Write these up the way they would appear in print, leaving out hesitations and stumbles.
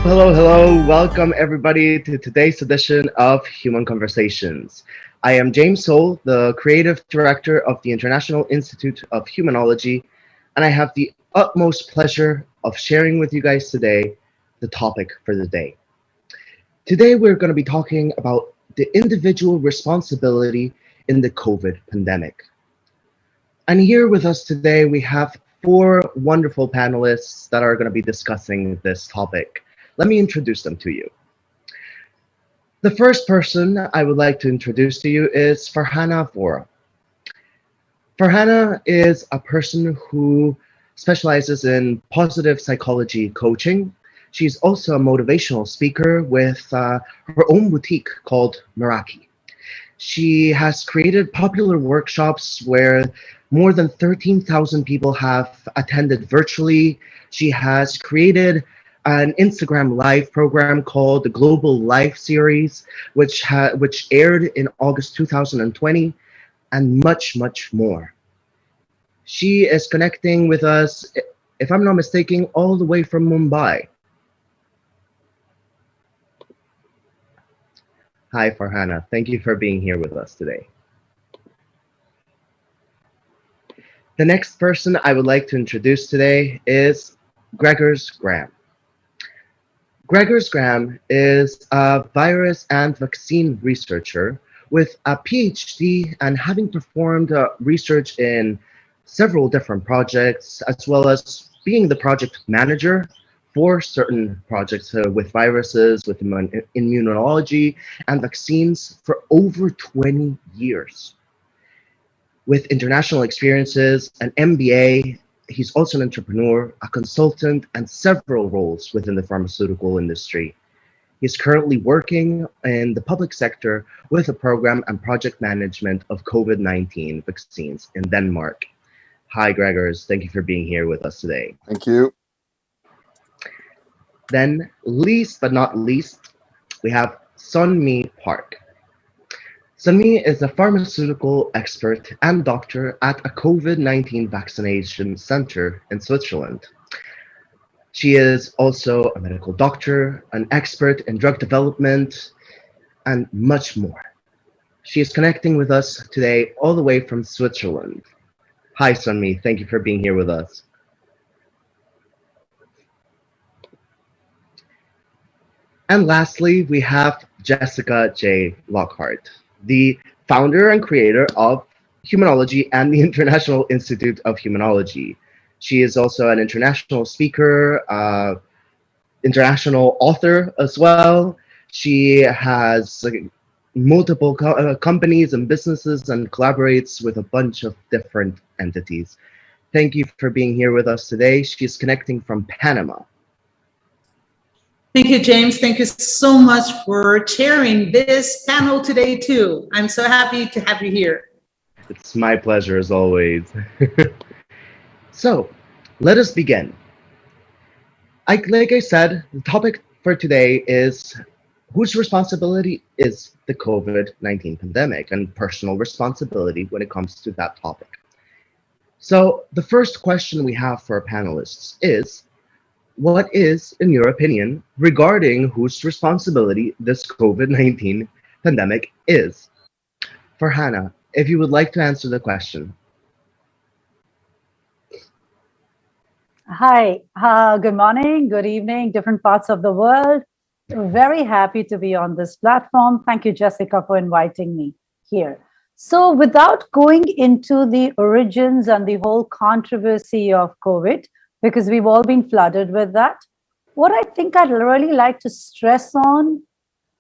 Hello. Welcome everybody to today's edition of Human Conversations. I am James S.O.U.L, the creative director of the International Institute of Humanology, and I have the utmost pleasure of sharing with you guys today the topic for the day. Today we're going to be talking about the individual responsibility in the COVID pandemic. And here with us today we have four wonderful panelists that are going to be discussing this topic. Let me introduce them to you. The first person I would like to introduce to you is Farhana Vohra. Farhana is a person who specializes in positive psychology coaching. She's also a motivational speaker with her own boutique called Meraki. She has created popular workshops where more than 13,000 people have attended virtually. She has created an Instagram live program called the Global Life Series, which aired in August 2020, and much more. She is connecting with us, if I'm not mistaken, all the way from Mumbai. Hi, Farhana. Thank you for being here with us today. The next person I would like to introduce today is Gregors Graham. Gregors Graham is a virus and vaccine researcher with a PhD and having performed research in several different projects, as well as being the project manager for certain projects with viruses, with immunology and vaccines for over 20 years. With international experiences, an MBA, he's also an entrepreneur, a consultant, and several roles within the pharmaceutical industry. He's currently working in the public sector with a program and project management of COVID-19 vaccines in Denmark. Hi, Gregors. Thank you for being here with us today. Thank you. Then, least but not least, we have Sunmi Park. Sunmi is a pharmaceutical expert and doctor at a COVID-19 vaccination center in Switzerland. She is also a medical doctor, an expert in drug development, and much more. She is connecting with us today all the way from Switzerland. Hi, Sunmi. Thank you for being here with us. And lastly, we have Jessica J. Lockhart, the founder and creator of Humanology and the International Institute of Humanology. She is also an international speaker, international author as well. She has multiple companies and businesses and collaborates with a bunch of different entities. Thank you for being here with us today. She's connecting from Panama. Thank you, James. Thank you so much for chairing this panel today, too. I'm so happy to have you here. It's my pleasure, as always. So, let us begin. Like I said, the topic for today is whose responsibility is the COVID-19 pandemic and personal responsibility when it comes to that topic. So, the first question we have for our panelists is, what is, in your opinion, regarding whose responsibility this COVID-19 pandemic is? Farhana, if you would like to answer the question. Hi, good morning, good evening, different parts of the world. Very happy to be on this platform. Thank you, Jessica, for inviting me here. So without going into the origins and the whole controversy of COVID, because we've all been flooded with that, what I think I'd really like to stress on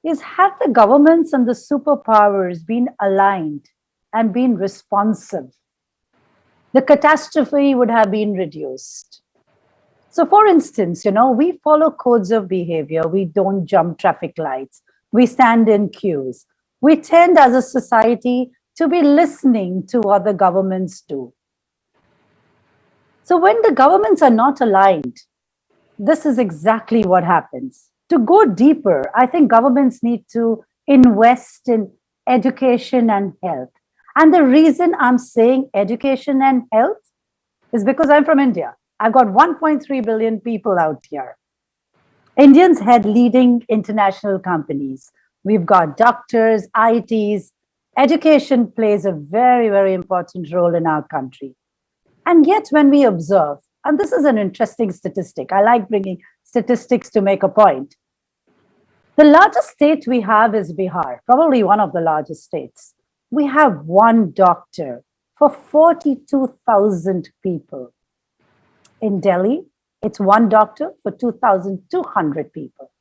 is, have the governments and the superpowers been aligned and been responsive, the catastrophe would have been reduced. So for instance, we follow codes of behavior. We don't jump traffic lights. We stand in queues. We tend as a society to be listening to what the governments do. So when the governments are not aligned, this is exactly what happens. To go deeper, I think governments need to invest in education and health. And the reason I'm saying education and health is because I'm from India. I've got 1.3 billion people out here. Indians head leading international companies. We've got doctors, ITs. Education plays a very, very important role in our country. And yet, when we observe, and this is an interesting statistic, I like bringing statistics to make a point. The largest state we have is Bihar, probably one of the largest states. We have one doctor for 42,000 people. In Delhi, it's one doctor for 2,200 people.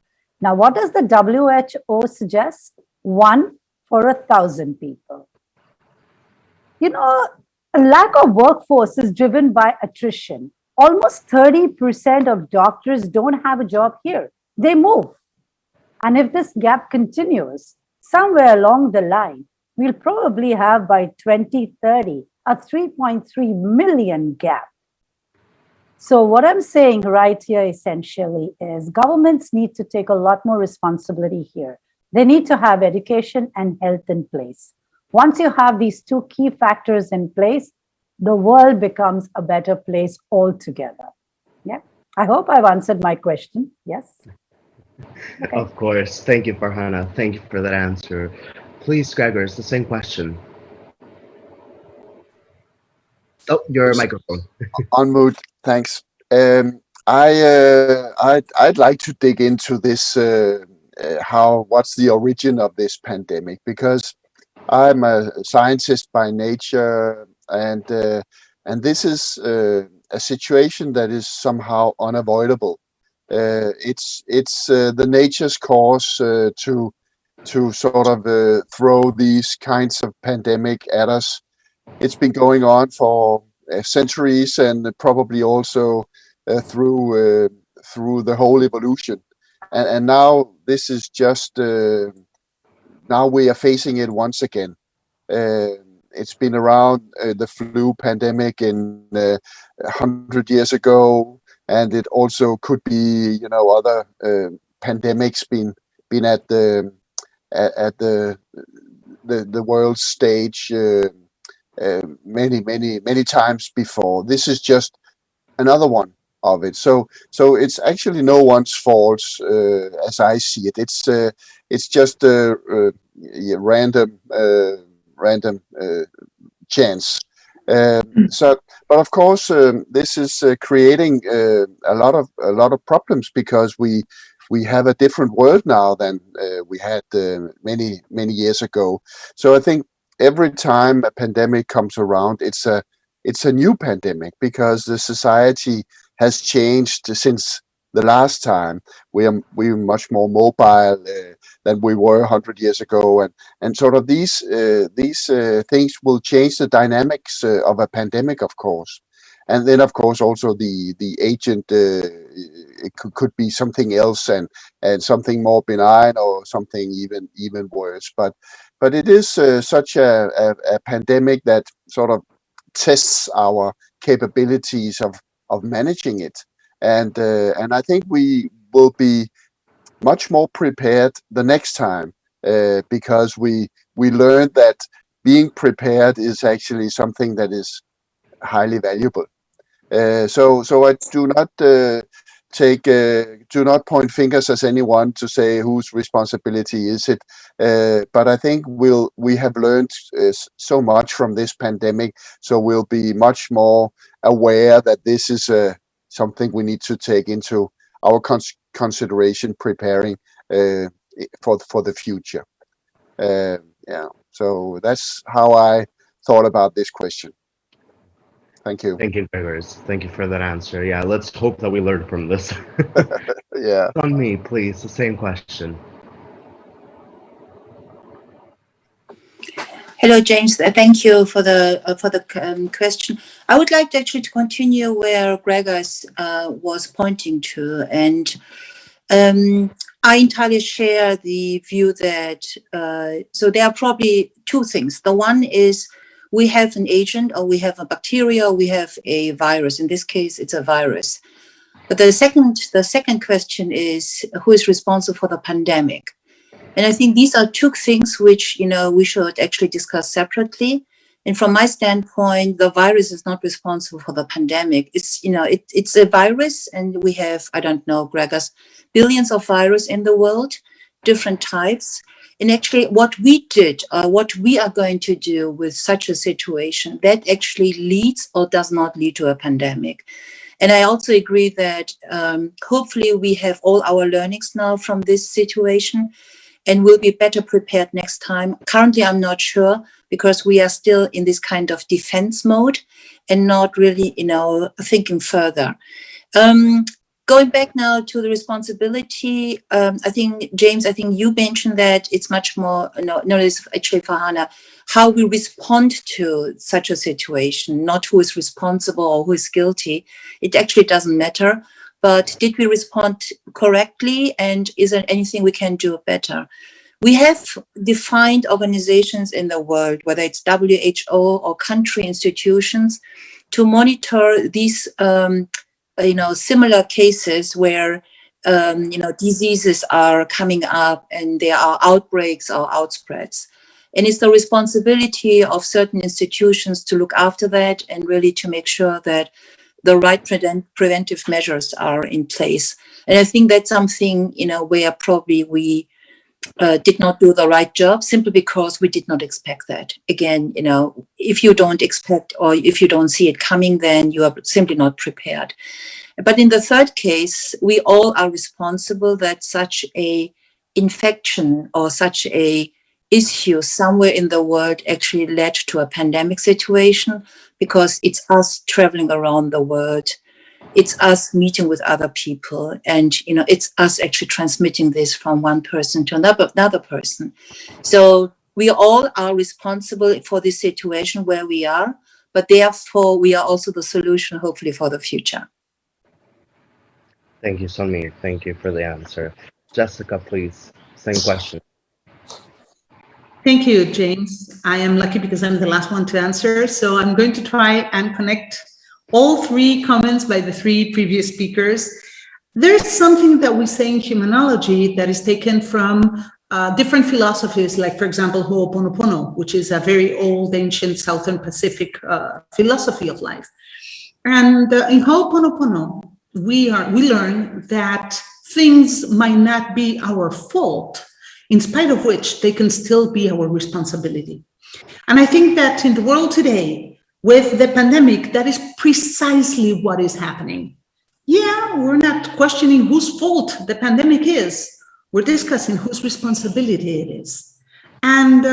Now, what does the WHO suggest? One for 1,000 people. You know, a lack of workforce is driven by attrition. Almost 30% of doctors don't have a job here. They move. And if this gap continues, somewhere along the line, we'll probably have by 2030 a 3.3 million gap. So what I'm saying right here essentially is governments need to take a lot more responsibility here. They need to have education and health in place. Once you have these two key factors in place, the world becomes a better place altogether. Yeah, I hope I've answered my question. Yes. Okay. Of course. Thank you, Farhana. Thank you for that answer. Please, Gregors, the same question. Oh, your microphone. On mute. Thanks. I'd like to dig into this. What's the origin of this pandemic? Because I'm a scientist by nature, and this is a situation that is somehow unavoidable. It's the nature's course to sort of throw these kinds of pandemic at us. It's been going on for centuries, and probably also through the whole evolution. And now this is just now we are facing it once again. It's been around the flu pandemic in 100 years ago, and it also could be other pandemics been at the world stage many times before. This is just another one of it. So it's actually no one's fault as I see it. It's just a random chance. But of course, this is creating a lot of problems, because we have a different world now than we had many years ago. So I think every time a pandemic comes around, it's a new pandemic, because the society has changed since the last time. We're much more mobile than we were 100 years ago, and sort of these things will change the dynamics of a pandemic, of course. And then, of course, also the agent it could be something else, and something more benign, or something even worse. But it is such a pandemic that sort of tests our capabilities of managing it, and I think we will be much more prepared the next time, because we learned that being prepared is actually something that is highly valuable. So I do not do not point fingers at anyone to say whose responsibility is it. But I think we have learned so much from this pandemic, so we'll be much more aware that this is something we need to take into our consideration, preparing for the future. Yeah. So that's how I thought about this question. Thank you. Thank you, Gregors. Thank you for that answer. Yeah, let's hope that we learn from this. Yeah. On me, please, the same question. Hello, James. Thank you for the question. I would like to actually continue where Gregors was pointing to, and I entirely share the view that so there are probably two things. The one is we have an agent, or we have a bacteria, or we have a virus. In this case, it's a virus. But the second question is, who is responsible for the pandemic? And I think these are two things which we should actually discuss separately. And from my standpoint, the virus is not responsible for the pandemic. It's a virus, and we have, I don't know, Gregors, billions of viruses in the world, different types. And actually what we did, what we are going to do with such a situation, that actually leads or does not lead to a pandemic. And I also agree that hopefully we have all our learnings now from this situation and will be better prepared next time. Currently, I'm not sure, because we are still in this kind of defense mode and not really, thinking further. Going back now to the responsibility, I think, James, you mentioned that it's much more, it's actually Farhana, how we respond to such a situation, not who is responsible or who is guilty. It actually doesn't matter. But did we respond correctly? And is there anything we can do better? We have defined organizations in the world, whether it's WHO or country institutions, to monitor these similar cases where, diseases are coming up and there are outbreaks or outspreads. And it's the responsibility of certain institutions to look after that and really to make sure that the right preventive measures are in place. And I think that's something, where probably we did not do the right job, simply because we did not expect that. Again, if you don't expect or if you don't see it coming, then you are simply not prepared. But in the third case, we all are responsible that such a infection or such a issue somewhere in the world actually led to a pandemic situation, because it's us traveling around the world. It's us meeting with other people, and it's us actually transmitting this from one person to another person. So we all are responsible for this situation where we are, but therefore we are also the solution, hopefully, for the future. Thank you, Sunmi. Thank you for the answer. Jessica, please, same question. Thank you, James. I am lucky because I'm the last one to answer. So I'm going to try and connect all three comments by the three previous speakers. There's something that we say in Humanology that is taken from different philosophies, like, for example, Ho'oponopono, which is a very old, ancient Southern Pacific philosophy of life. And in Ho'oponopono, we learn that things might not be our fault, in spite of which they can still be our responsibility. And I think that in the world today, with the pandemic, that is precisely what is happening. Yeah, we're not questioning whose fault the pandemic is. We're discussing whose responsibility it is. And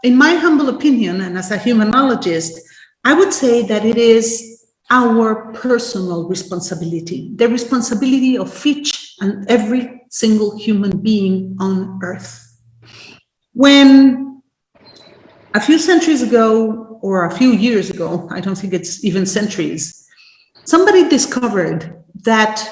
in my humble opinion, and as a humanologist, I would say that it is our personal responsibility, the responsibility of each and every single human being on Earth. When a few centuries ago, or a few years ago, I don't think it's even centuries, somebody discovered that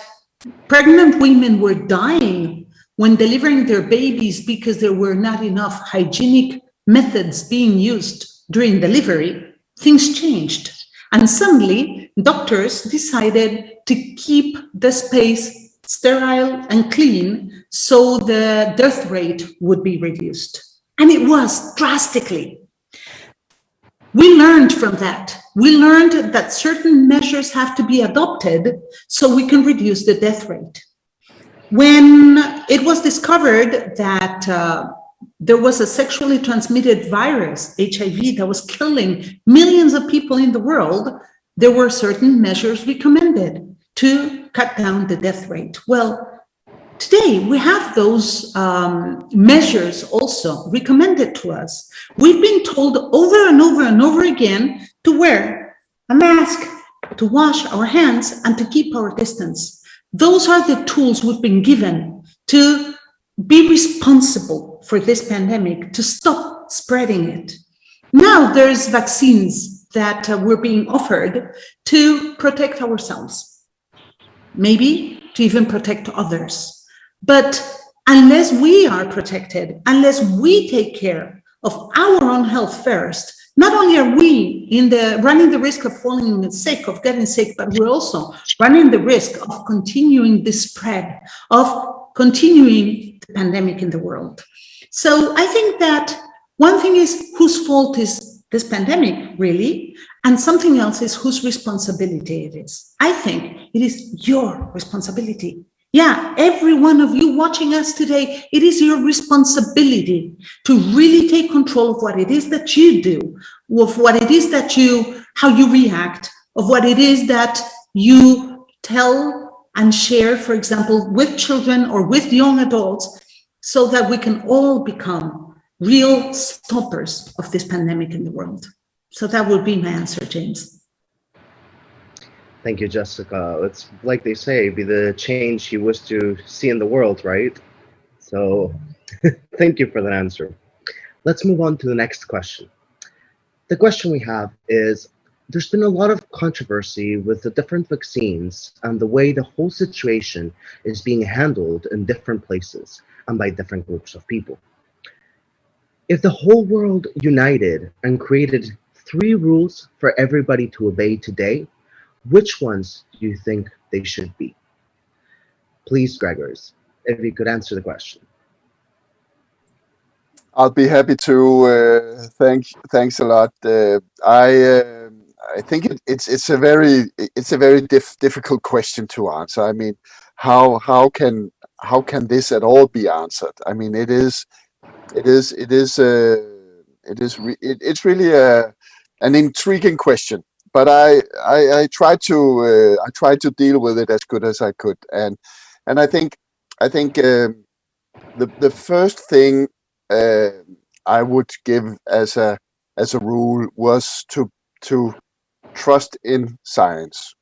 pregnant women were dying when delivering their babies because there were not enough hygienic methods being used during delivery, things changed. And suddenly, doctors decided to keep the space sterile and clean so the death rate would be reduced. And it was drastically. We learned from that. We learned that certain measures have to be adopted so we can reduce the death rate. When it was discovered that there was a sexually transmitted virus, HIV, that was killing millions of people in the world, there were certain measures recommended to cut down the death rate. Well, today we have those measures also recommended to us. We've been told over and over and over again to wear a mask, to wash our hands, and to keep our distance. Those are the tools we've been given to be responsible for this pandemic, to stop spreading it. Now there's vaccines that were being offered to protect ourselves, maybe to even protect others. But unless we are protected, unless we take care of our own health first, not only are we running the risk of falling sick, of getting sick, but we're also running the risk of continuing the spread, of continuing the pandemic in the world. So I think that one thing is whose fault is this pandemic, really. And something else is whose responsibility it is. I think it is your responsibility. Yeah, every one of you watching us today, it is your responsibility to really take control of what it is that you do, of what it is that how you react, of what it is that you tell and share, for example, with children or with young adults, so that we can all become real stoppers of this pandemic in the world. So that would be my answer, James. Thank you, Jessica. It's like they say, be the change you wish to see in the world, right? So thank you for that answer. Let's move on to the next question. The question we have is, there's been a lot of controversy with the different vaccines and the way the whole situation is being handled in different places and by different groups of people. If the whole world united and created 3 rules for everybody to obey today, which ones do you think they should be? Please, Gregors, if you could answer the question. I'll be happy to. Thanks a lot. I think it's a very difficult question to answer. I mean, how can this at all be answered? I mean, it's really an intriguing question. But I tried to deal with it as good as I could, and I think the first thing I would give as a rule was to trust in science.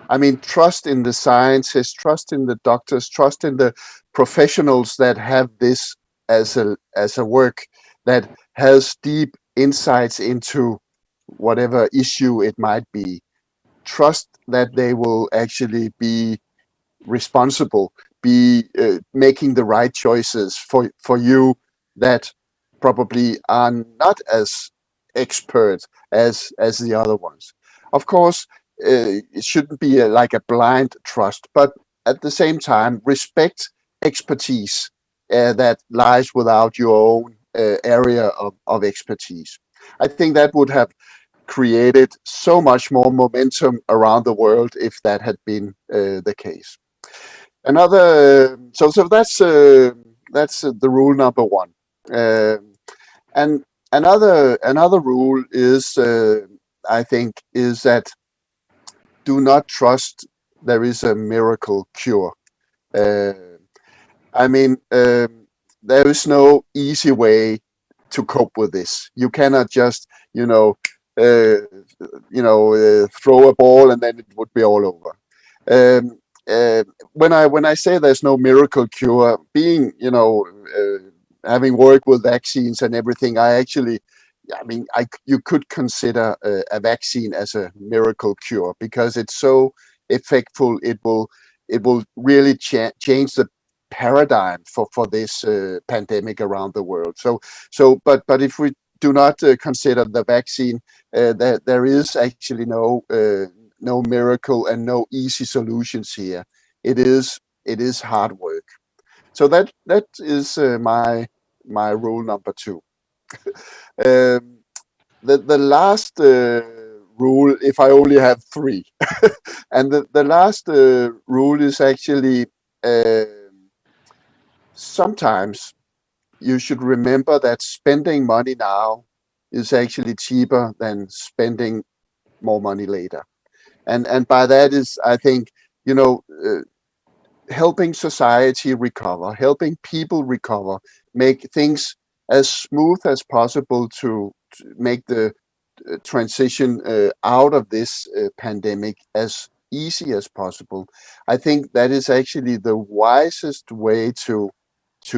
I mean, trust in the scientists, trust in the doctors, trust in the professionals that have this as a work, that has deep insights into whatever issue it might be. Trust that they will actually be responsible, be making the right choices for you that probably are not as expert as the other ones. Of course, it shouldn't be like a blind trust, but at the same time, respect expertise that lies without your own area of expertise. I think that would have created so much more momentum around the world if that had been the case. So that's the rule number 1. And another rule is, I think, is that do not trust there is a miracle cure. I mean, there is no easy way to cope with this. You cannot just, throw a ball and then it would be all over. When I say there's no miracle cure, being having worked with vaccines and everything, you could consider a vaccine as a miracle cure because it's so effectful. It will really change the paradigm for this pandemic around the world. But if we do not consider the vaccine, there is actually no miracle and no easy solutions here. It is hard work. So that is my rule number 2. The last rule, if I only have 3, and the last rule is actually sometimes you should remember that spending money now is actually cheaper than spending more money later. And by that is, I think, helping society recover, helping people recover, make things as smooth as possible to make the transition out of this pandemic as easy as possible. I think that is actually the wisest way to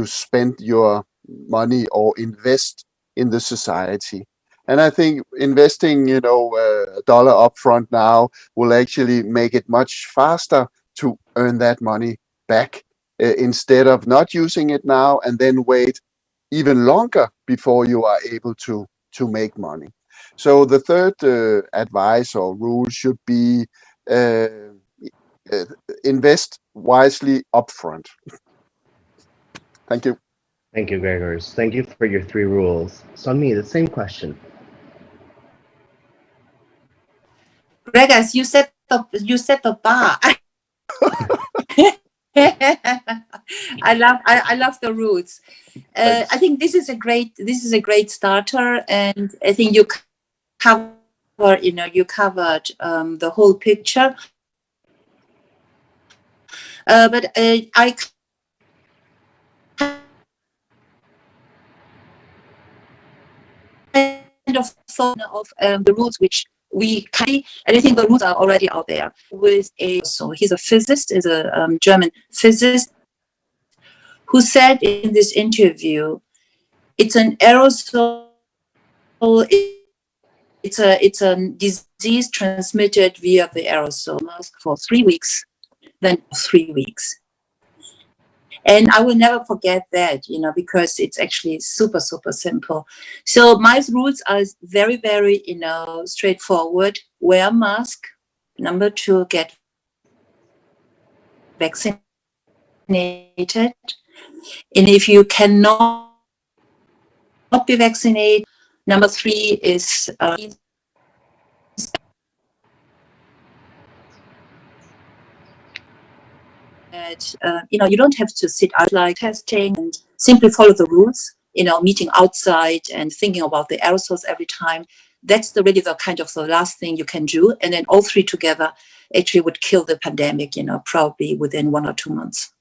spend your money or invest in the society. And I think investing, $1 upfront now will actually make it much faster to earn that money back instead of not using it now and then wait even longer before you are able to make money. So the third advice or rule should be invest wisely upfront. Thank you. Thank you, Gregors. Thank you for your 3 rules. So, me, the same question. Gregor, you set the bar. I love the roots. I think this is a great starter, and I think you covered the whole picture. But I kind of thought of the rules which we carry, and I think the rules are already out there. He's a physicist, is a German physicist, who said in this interview, it's an aerosol. It's a disease transmitted via the aerosol mask for 3 weeks, then 3 weeks. And I will never forget that, because it's actually super, super simple. So my rules are very, very, straightforward. Wear a mask. Number 2, get vaccinated. And if you cannot be vaccinated, number 3 is you don't have to sit out like testing, and simply follow the rules, meeting outside and thinking about the aerosols every time. That's really the kind of the last thing you can do. And then all 3 together actually would kill the pandemic, probably within 1 or 2 months.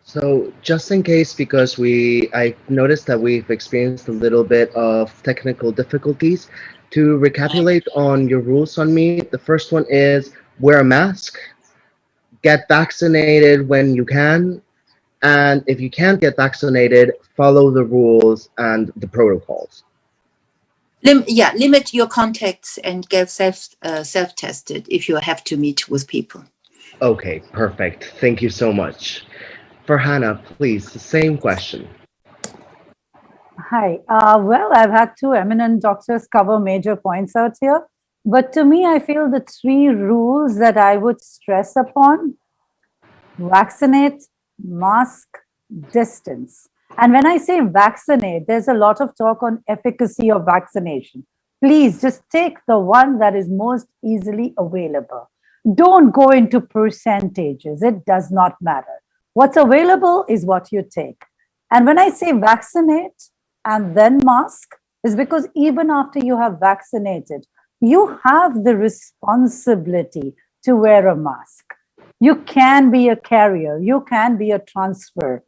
So just in case, because I noticed that we've experienced a little bit of technical difficulties, to recapitulate on your rules on me, the first one is wear a mask, get vaccinated when you can, and if you can't get vaccinated, follow the rules and the protocols. Limit your contacts and get self-tested if you have to meet with people. Okay, perfect. Thank you so much. Farhana, please, the same question. Hi. Well, I've had 2 eminent doctors cover major points out here. But to me, I feel the 3 rules that I would stress upon: vaccinate, mask, distance. And when I say vaccinate, there's a lot of talk on efficacy of vaccination. Please just take the one that is most easily available. Don't go into percentages. It does not matter. What's available is what you take. And when I say vaccinate and then mask, is because even after you have vaccinated, you have the responsibility to wear a mask. You can be a carrier. You can be a transfer.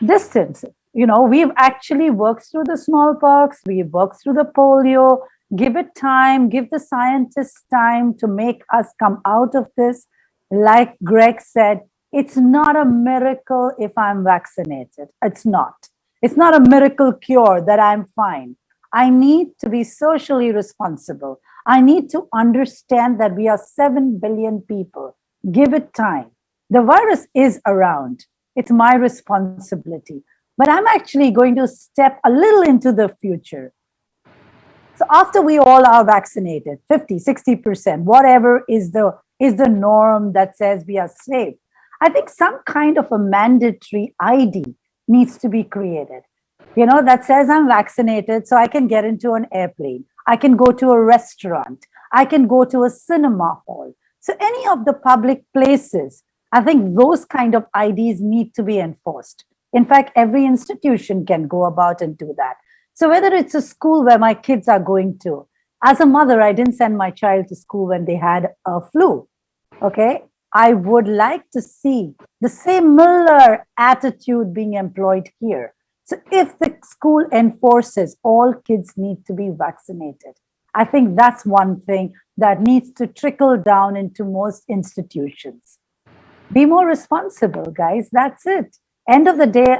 Distance. We've actually worked through the smallpox. We've worked through the polio. Give it time. Give the scientists time to make us come out of this. Like Greg said, it's not a miracle if I'm vaccinated. It's not. It's not a miracle cure that I'm fine. I need to be socially responsible. I need to understand that we are 7 billion people. Give it time. The virus is around. It's my responsibility. But I'm actually going to step a little into the future. So after we all are vaccinated, 50, 60%, whatever is the norm that says we are safe, I think some kind of a mandatory ID needs to be created, that says I'm vaccinated, so I can get into an airplane. I can go to a restaurant. I can go to a cinema hall. So any of the public places, I think those kind of IDs need to be enforced. In fact, every institution can go about and do that. So whether it's a school where my kids are going to, as a mother, I didn't send my child to school when they had a flu. Okay. I would like to see the similar attitude being employed here. So if the school enforces all kids need to be vaccinated, I think that's one thing that needs to trickle down into most institutions. Be more responsible, guys. That's it. End of the day,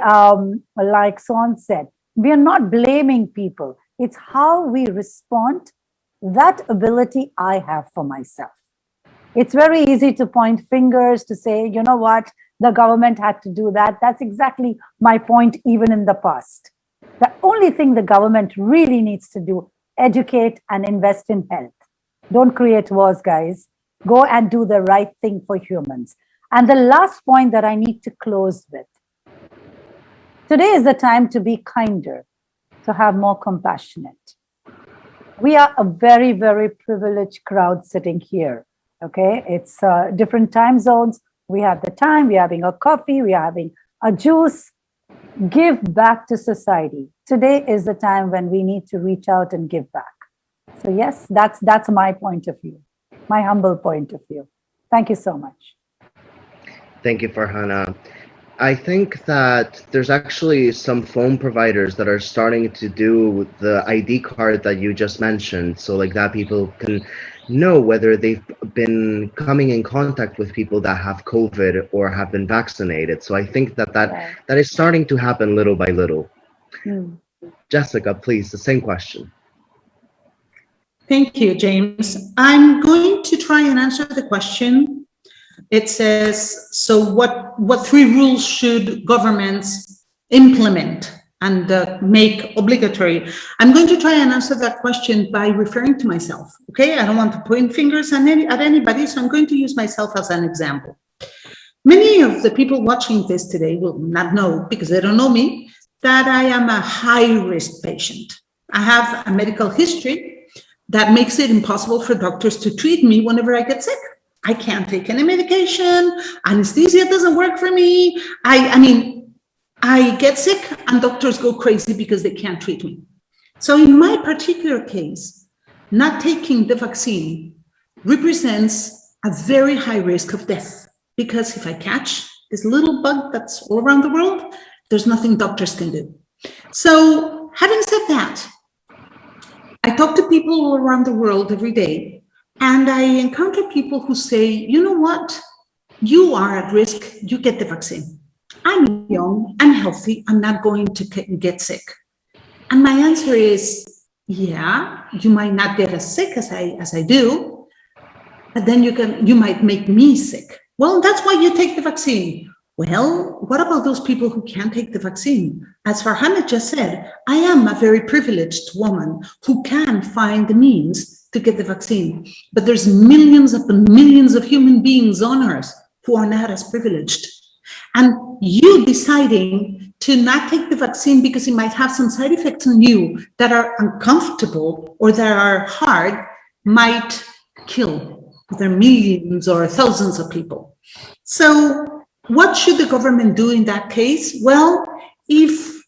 like Son said, we are not blaming people. It's how we respond. That ability I have for myself. It's very easy to point fingers to say, you know what, the government had to do that. That's exactly my point, even in the past. The only thing the government really needs to do, educate and invest in health. Don't create wars, guys. Go and do the right thing for humans. And the last point that I need to close with. Today is the time to be kinder, to have more compassionate. we are a very, very privileged crowd sitting here. Okay, it's different time zones. We have the time, we're having a coffee, we're having a juice. Give back to society. Today is the time when we need to reach out and give back. So yes, that's my point of view, my humble point of view. Thank you so much. Thank you, Farhana. I think that there's actually some phone providers that are starting to do the ID card that you just mentioned, so like that people can know whether they've been coming in contact with people that have COVID or have been vaccinated. So I think that that is starting to happen little by little. Jessica, please, the same question. Thank you, James. I'm going to try and answer the question. It says, so what 3 rules should governments implement and make obligatory? I'm going to try and answer that question by referring to myself, okay? I don't want to point fingers at anybody, so I'm going to use myself as an example. Many of the people watching this today will not know, because they don't know me, that I am a high-risk patient. I have a medical history that makes it impossible for doctors to treat me whenever I get sick. I can't take any medication, anesthesia doesn't work for me. I mean, I get sick and doctors go crazy because they can't treat me. So in my particular case, not taking the vaccine represents a very high risk of death, because if I catch this little bug that's all around the world, there's nothing doctors can do. So having said that, I talk to people all around the world every day, and I encounter people who say, you know what, you are at risk, you get the vaccine. I'm young, I'm healthy, I'm not going to get sick. And my answer is, yeah, you might not get as sick as I do, but then you might make me sick. Well, that's why you take the vaccine. Well, what about those people who can't take the vaccine? As Farhana just said, I am a very privileged woman who can find the means to get the vaccine. But there's millions upon millions of human beings on Earth who are not as privileged. And you deciding to not take the vaccine because it might have some side effects on you that are uncomfortable or that are hard might kill either millions or thousands of people. So what should the government do in that case? Well, if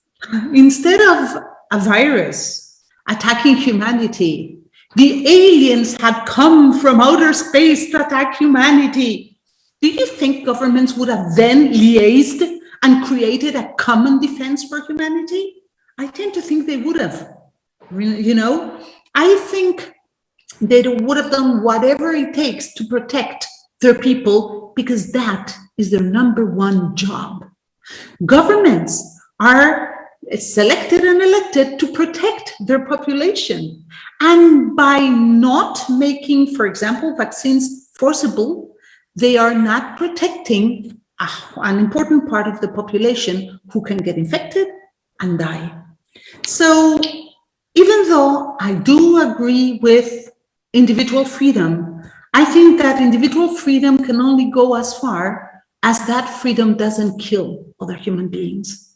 instead of a virus attacking humanity, the aliens had come from outer space to attack humanity, do you think governments would have then liaised and created a common defense for humanity? I tend to think they would have. You know, I think they would have done whatever it takes to protect their people, because that is their #1 job. Governments are selected and elected to protect their population. And by not making, for example, vaccines forcible, they are not protecting an important part of the population who can get infected and die. So even though I do agree with individual freedom, I think that individual freedom can only go as far as that freedom doesn't kill other human beings.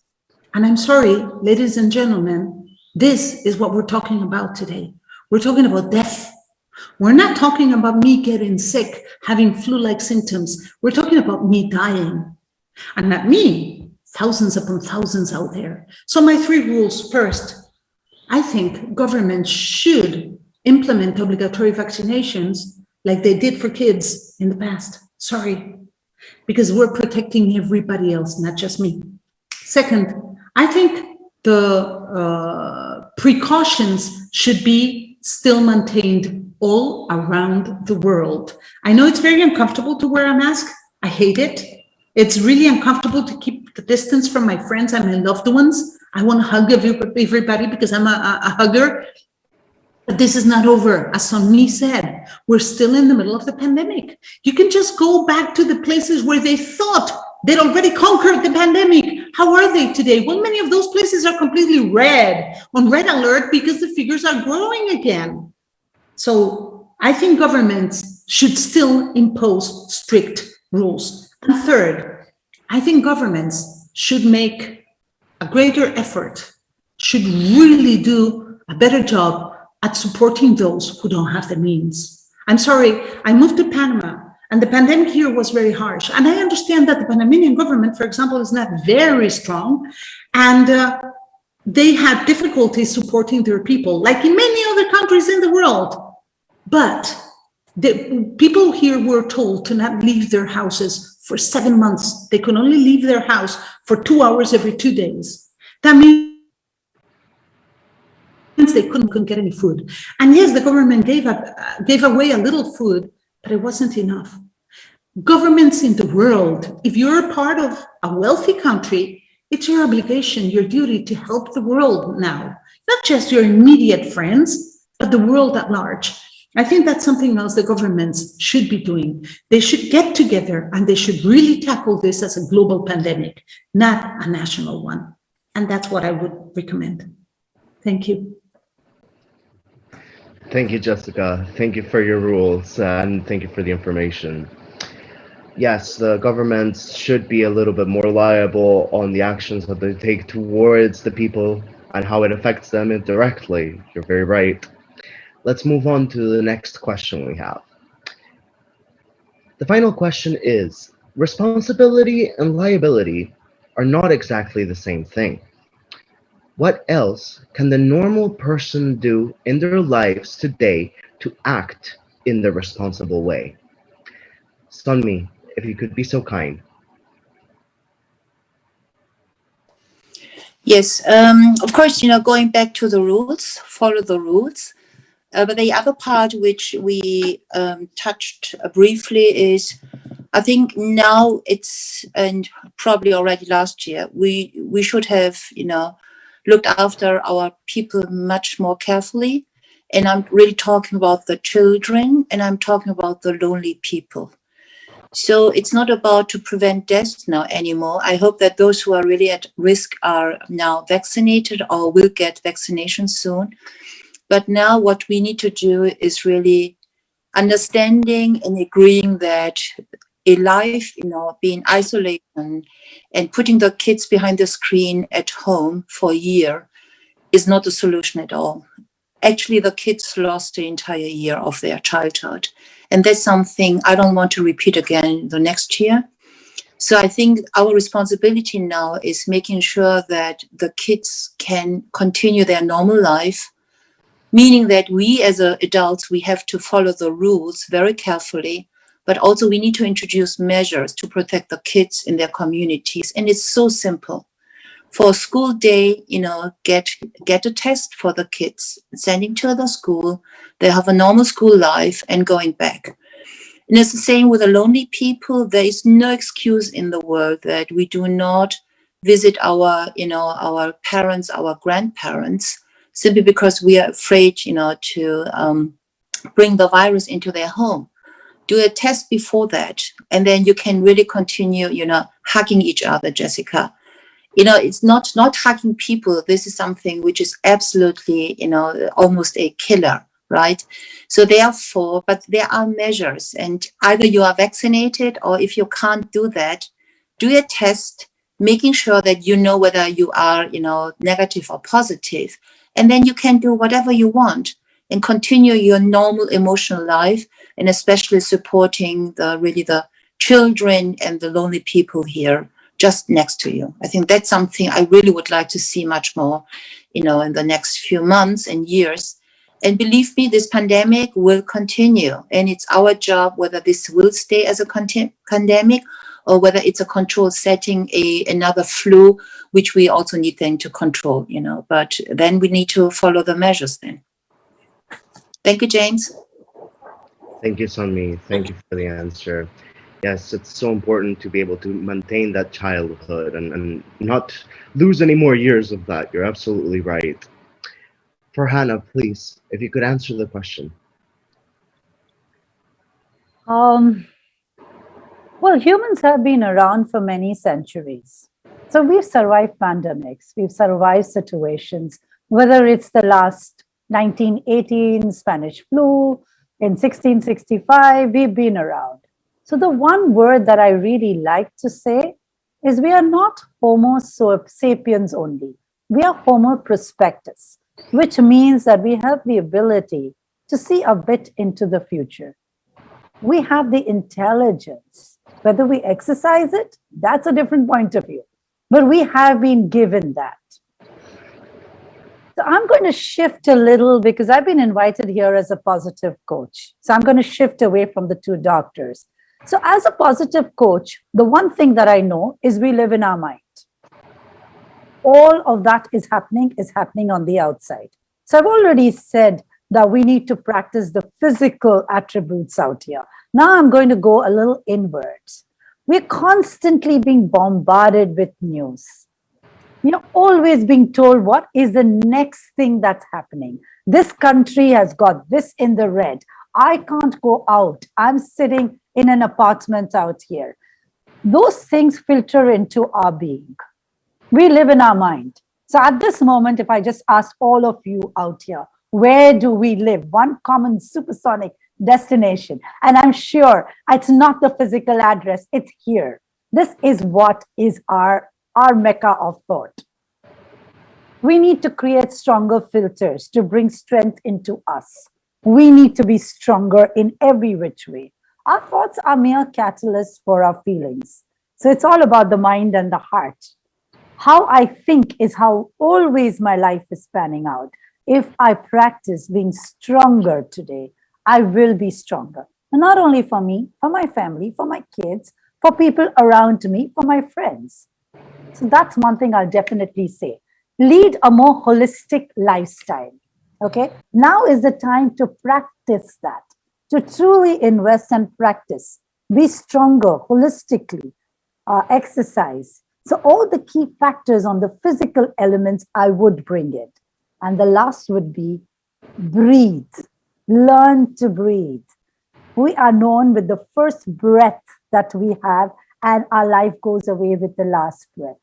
And I'm sorry, ladies and gentlemen, this is what we're talking about today. We're talking about death. We're not talking about me getting sick, having flu-like symptoms. We're talking about me dying. And not me, thousands upon thousands out there. So my 3 rules. First, I think governments should implement obligatory vaccinations like they did for kids in the past. Sorry, because we're protecting everybody else, not just me. Second, I think the precautions should be still maintained all around the world. I know it's very uncomfortable to wear a mask. I hate it. It's really uncomfortable to keep the distance from my friends and my loved ones. I want to hug everybody because I'm a hugger. But this is not over. As Sonny said, we're still in the middle of the pandemic. You can just go back to the places where they thought they'd already conquered the pandemic. How are they today? Well, many of those places are completely red, on red alert, because the figures are growing again. So I think governments should still impose strict rules. And third, I think governments should make a greater effort, should really do a better job at supporting those who don't have the means. I'm sorry, I moved to Panama, and the pandemic here was very harsh. And I understand that the Panamanian government, for example, is not very strong, and they had difficulty supporting their people, like in many other countries in the world. But the people here were told to not leave their houses for 7 months. They could only leave their house for 2 hours every 2 days. That means they couldn't get any food. And yes, the government gave away a little food, but it wasn't enough. Governments in the world, if you're part of a wealthy country, it's your obligation, your duty to help the world now, not just your immediate friends, but the world at large. I think that's something else the governments should be doing. They should get together and they should really tackle this as a global pandemic, not a national one. And that's what I would recommend. Thank you. Thank you, Jessica. Thank you for your rules and thank you for the information. Yes, the governments should be a little bit more liable on the actions that they take towards the people and how it affects them indirectly. You're very right. Let's move on to the next question we have. The final question is, responsibility and liability are not exactly the same thing. What else can the normal person do in their lives today to act in the responsible way? Sunmi, if you could be so kind. Yes, of course, going back to the rules, follow the rules. But the other part which we touched briefly is, I think now it's, and probably already last year, we should have, looked after our people much more carefully. And I'm really talking about the children, and I'm talking about the lonely people. So it's not about to prevent death now anymore. I hope that those who are really at risk are now vaccinated or will get vaccination soon. But now what we need to do is really understanding and agreeing that a life, being isolated and putting the kids behind the screen at home for a year is not a solution at all. Actually, the kids lost the entire year of their childhood. And that's something I don't want to repeat again the next year. So I think our responsibility now is making sure that the kids can continue their normal life, meaning that we as adults, we have to follow the rules very carefully, but also we need to introduce measures to protect the kids in their communities. And it's so simple. For a school day, get a test for the kids, sending to the school, they have a normal school life and going back. And it's the same with the lonely people. There is no excuse in the world that we do not visit our parents, our grandparents, simply because we are afraid, to bring the virus into their home. Do a test before that, and then you can really continue, hugging each other, Jessica. It's not hugging people. This is something which is absolutely, almost a killer, right? So therefore, but there are measures, and either you are vaccinated, or if you can't do that, do a test, making sure that you know whether you are, negative or positive. And then you can do whatever you want and continue your normal emotional life, and especially supporting the children and the lonely people here just next to you. I think that's something I really would like to see much more, in the next few months and years. And believe me, this pandemic will continue, and it's our job whether this will stay as a pandemic or whether it's a controlled setting, another flu, which we also need then to control, but then we need to follow the measures then. Thank you, James. Thank you, Sunmi. Thank you for the answer. Yes, it's so important to be able to maintain that childhood and not lose any more years of that. You're absolutely right. Farhana, please, if you could answer the question. Well, humans have been around for many centuries. So we've survived pandemics, we've survived situations, whether it's the last 1918 Spanish flu, in 1665, we've been around. So the one word that I really like to say is we are not Homo sapiens only. We are Homo prospectus. which means that we have the ability to see a bit into the future. We have the intelligence. Whether we exercise it, that's a different point of view. But we have been given that. So I'm going to shift a little because I've been invited here as a positive coach. So I'm going to shift away from the two doctors. So as a positive coach, the one thing that I know is we live in our mind. All of that is happening on the outside. So I've already said that we need to practice the physical attributes out here. Now I'm going to go a little inwards. We're constantly being bombarded with news. You're always being told what is the next thing that's happening. This country has got this in the red. I can't go out. I'm sitting in an apartment out here. Those things filter into our being. We live in our mind. So at this moment, if I just ask all of you out here, where do we live? One common supersonic destination. And I'm sure it's not the physical address, it's here. This is what is our mecca of thought. We need to create stronger filters to bring strength into us. We need to be stronger in every which way. Our thoughts are mere catalysts for our feelings. So it's all about the mind and the heart. How I think is how always my life is panning out. If I practice being stronger today, I will be stronger. And not only for me, for my family, for my kids, for people around me, for my friends. So that's one thing I'll definitely say. Lead a more holistic lifestyle. Okay, now is the time to practice that, to truly invest and practice, be stronger holistically, exercise. So all the key factors on the physical elements, I would bring it. And the last would be breathe, learn to breathe. We are known with the first breath that we have, and our life goes away with the last breath.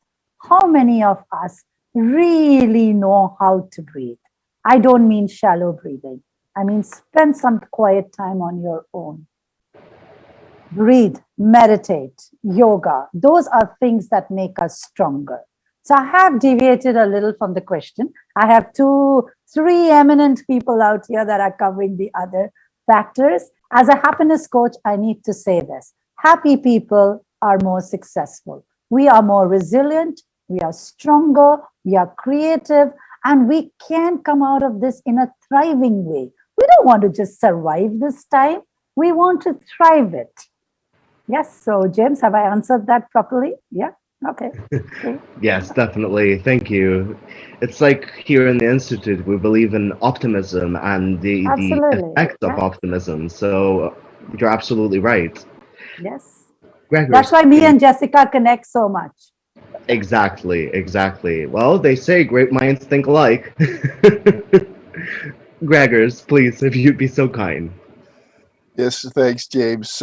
How many of us really know how to breathe? I don't mean shallow breathing. I mean, spend some quiet time on your own. Breathe, meditate, yoga. Those are things that make us stronger. So I have deviated a little from the question. I have three eminent people out here that are covering the other factors. As a happiness coach, I need to say this. Happy people are more successful. We are more resilient. We are stronger. We are creative. And we can come out of this in a thriving way. We don't want to just survive this time. We want to thrive it. Yes. So, James, have I answered that properly? Yeah. Okay. Yes, definitely. Thank you. It's like here in the Institute, we believe in optimism and the effect of optimism. So you're absolutely right. Yes. Gregor, that's why me and Jessica connect so much. Exactly. Well, they say great minds think alike. Gregors, please, if you'd be so kind. Yes, thanks, James.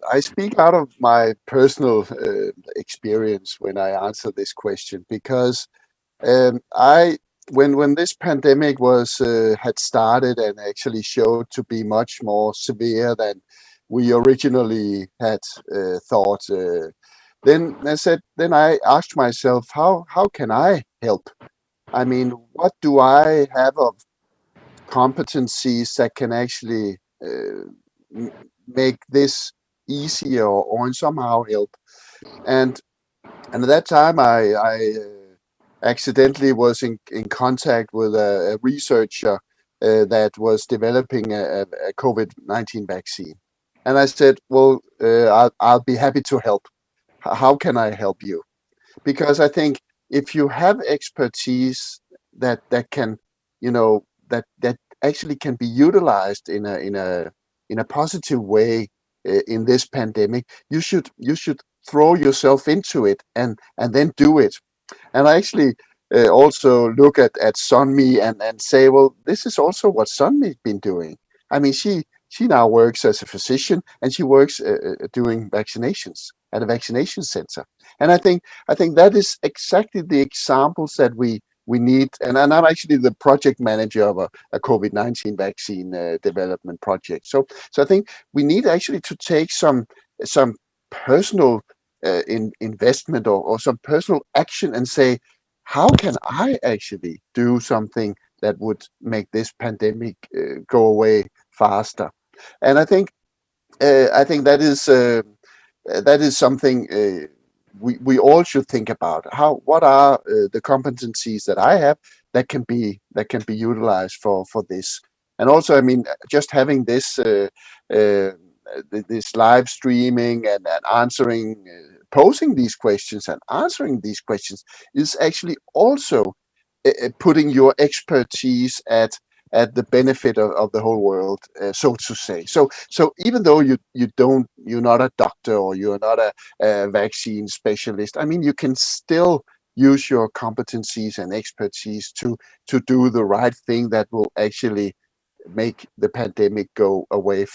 I speak out of my personal experience when I answer this question, because when this pandemic had started and actually showed to be much more severe than we originally had thought, then I asked myself, how can I help? I mean, what do I have of competencies that can actually make this easier or somehow help? And at that time, I accidentally was in contact with a researcher that was developing a COVID-19 vaccine. And I said, well, I'll be happy to help. How can I help you? Because I think if you have expertise that can, that actually can be utilized in a positive way in this pandemic, you should throw yourself into it and then do it. And I actually also look at Sunmi and say, well, this is also what Sunmi's been doing. I mean, she now works as a physician, and she works doing vaccinations at a vaccination center. And I think that is exactly the examples that we need. And I'm actually the project manager of a COVID-19 vaccine development project. So I think we need actually to take some personal investment or some personal action and say, how can I actually do something that would make this pandemic go away faster? And I think that is something we all should think about. What are the competencies that I have that can be utilized for this? And also, I mean, just having this this live streaming and answering, posing these questions and answering these questions is actually also putting your expertise at the benefit of the whole world, so to say. So even though you're not a doctor or you're not a vaccine specialist, I mean, you can still use your competencies and expertise to do the right thing that will actually make the pandemic go away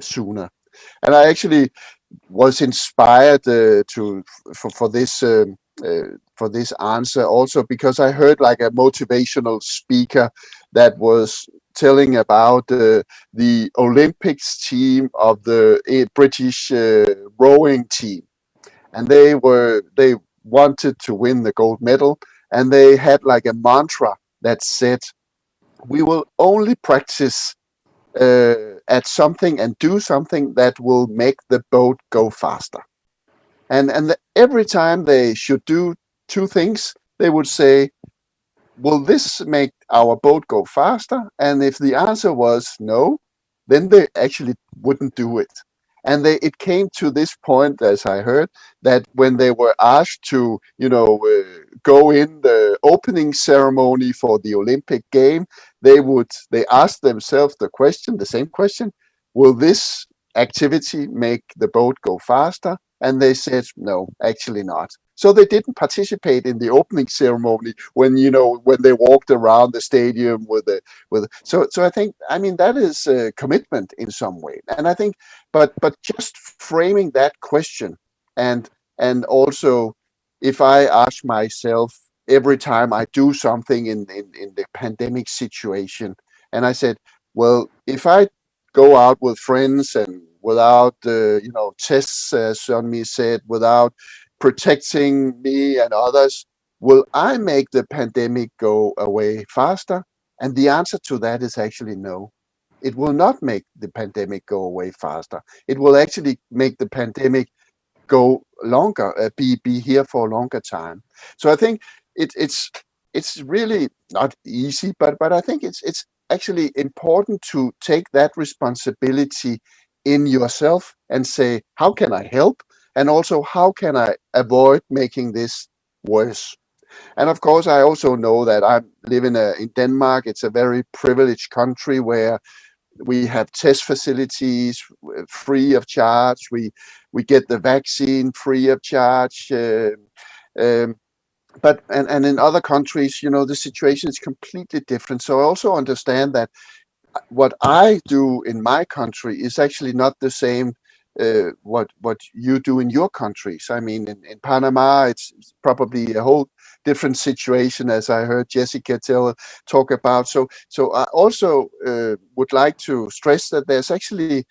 sooner. And I actually was inspired for this answer also because I heard like a motivational speaker that was telling about the Olympics team of the British rowing team, and they wanted to win the gold medal, and they had like a mantra that said, "We will only practice at something and do something that will make the boat go faster." And every time they should do two things, they would say, "Will this make our boat go faster?" And if the answer was no, then they actually wouldn't do it. And it came to this point, as I heard, that when they were asked to, go in the opening ceremony for the Olympic game, they asked themselves the same question: will this activity make the boat go faster? And they said, no, actually not. So they didn't participate in the opening ceremony when they walked around the stadium so I think, I mean, that is a commitment in some way. And I think, but just framing that question, and also, if I ask myself every time I do something in the pandemic situation, and I said, well, if I go out with friends and without tests, as Sunmi said, without protecting me and others, will I make the pandemic go away faster? And the answer to that is actually no. It will not make the pandemic go away faster. It will actually make the pandemic go longer, be here for a longer time. So I think it's really not easy, but I think it's actually important to take that responsibility in yourself and say, how can I help? And also, how can I avoid making this worse? And of course, I also know that I live in Denmark. It's a very privileged country where we have test facilities free of charge. We get the vaccine free of charge. But in other countries, the situation is completely different. So I also understand that what I do in my country is actually not the same what you do in your countries. I mean, in Panama, it's probably a whole different situation, as I heard Jessica talk about. So I also would like to stress that there's actually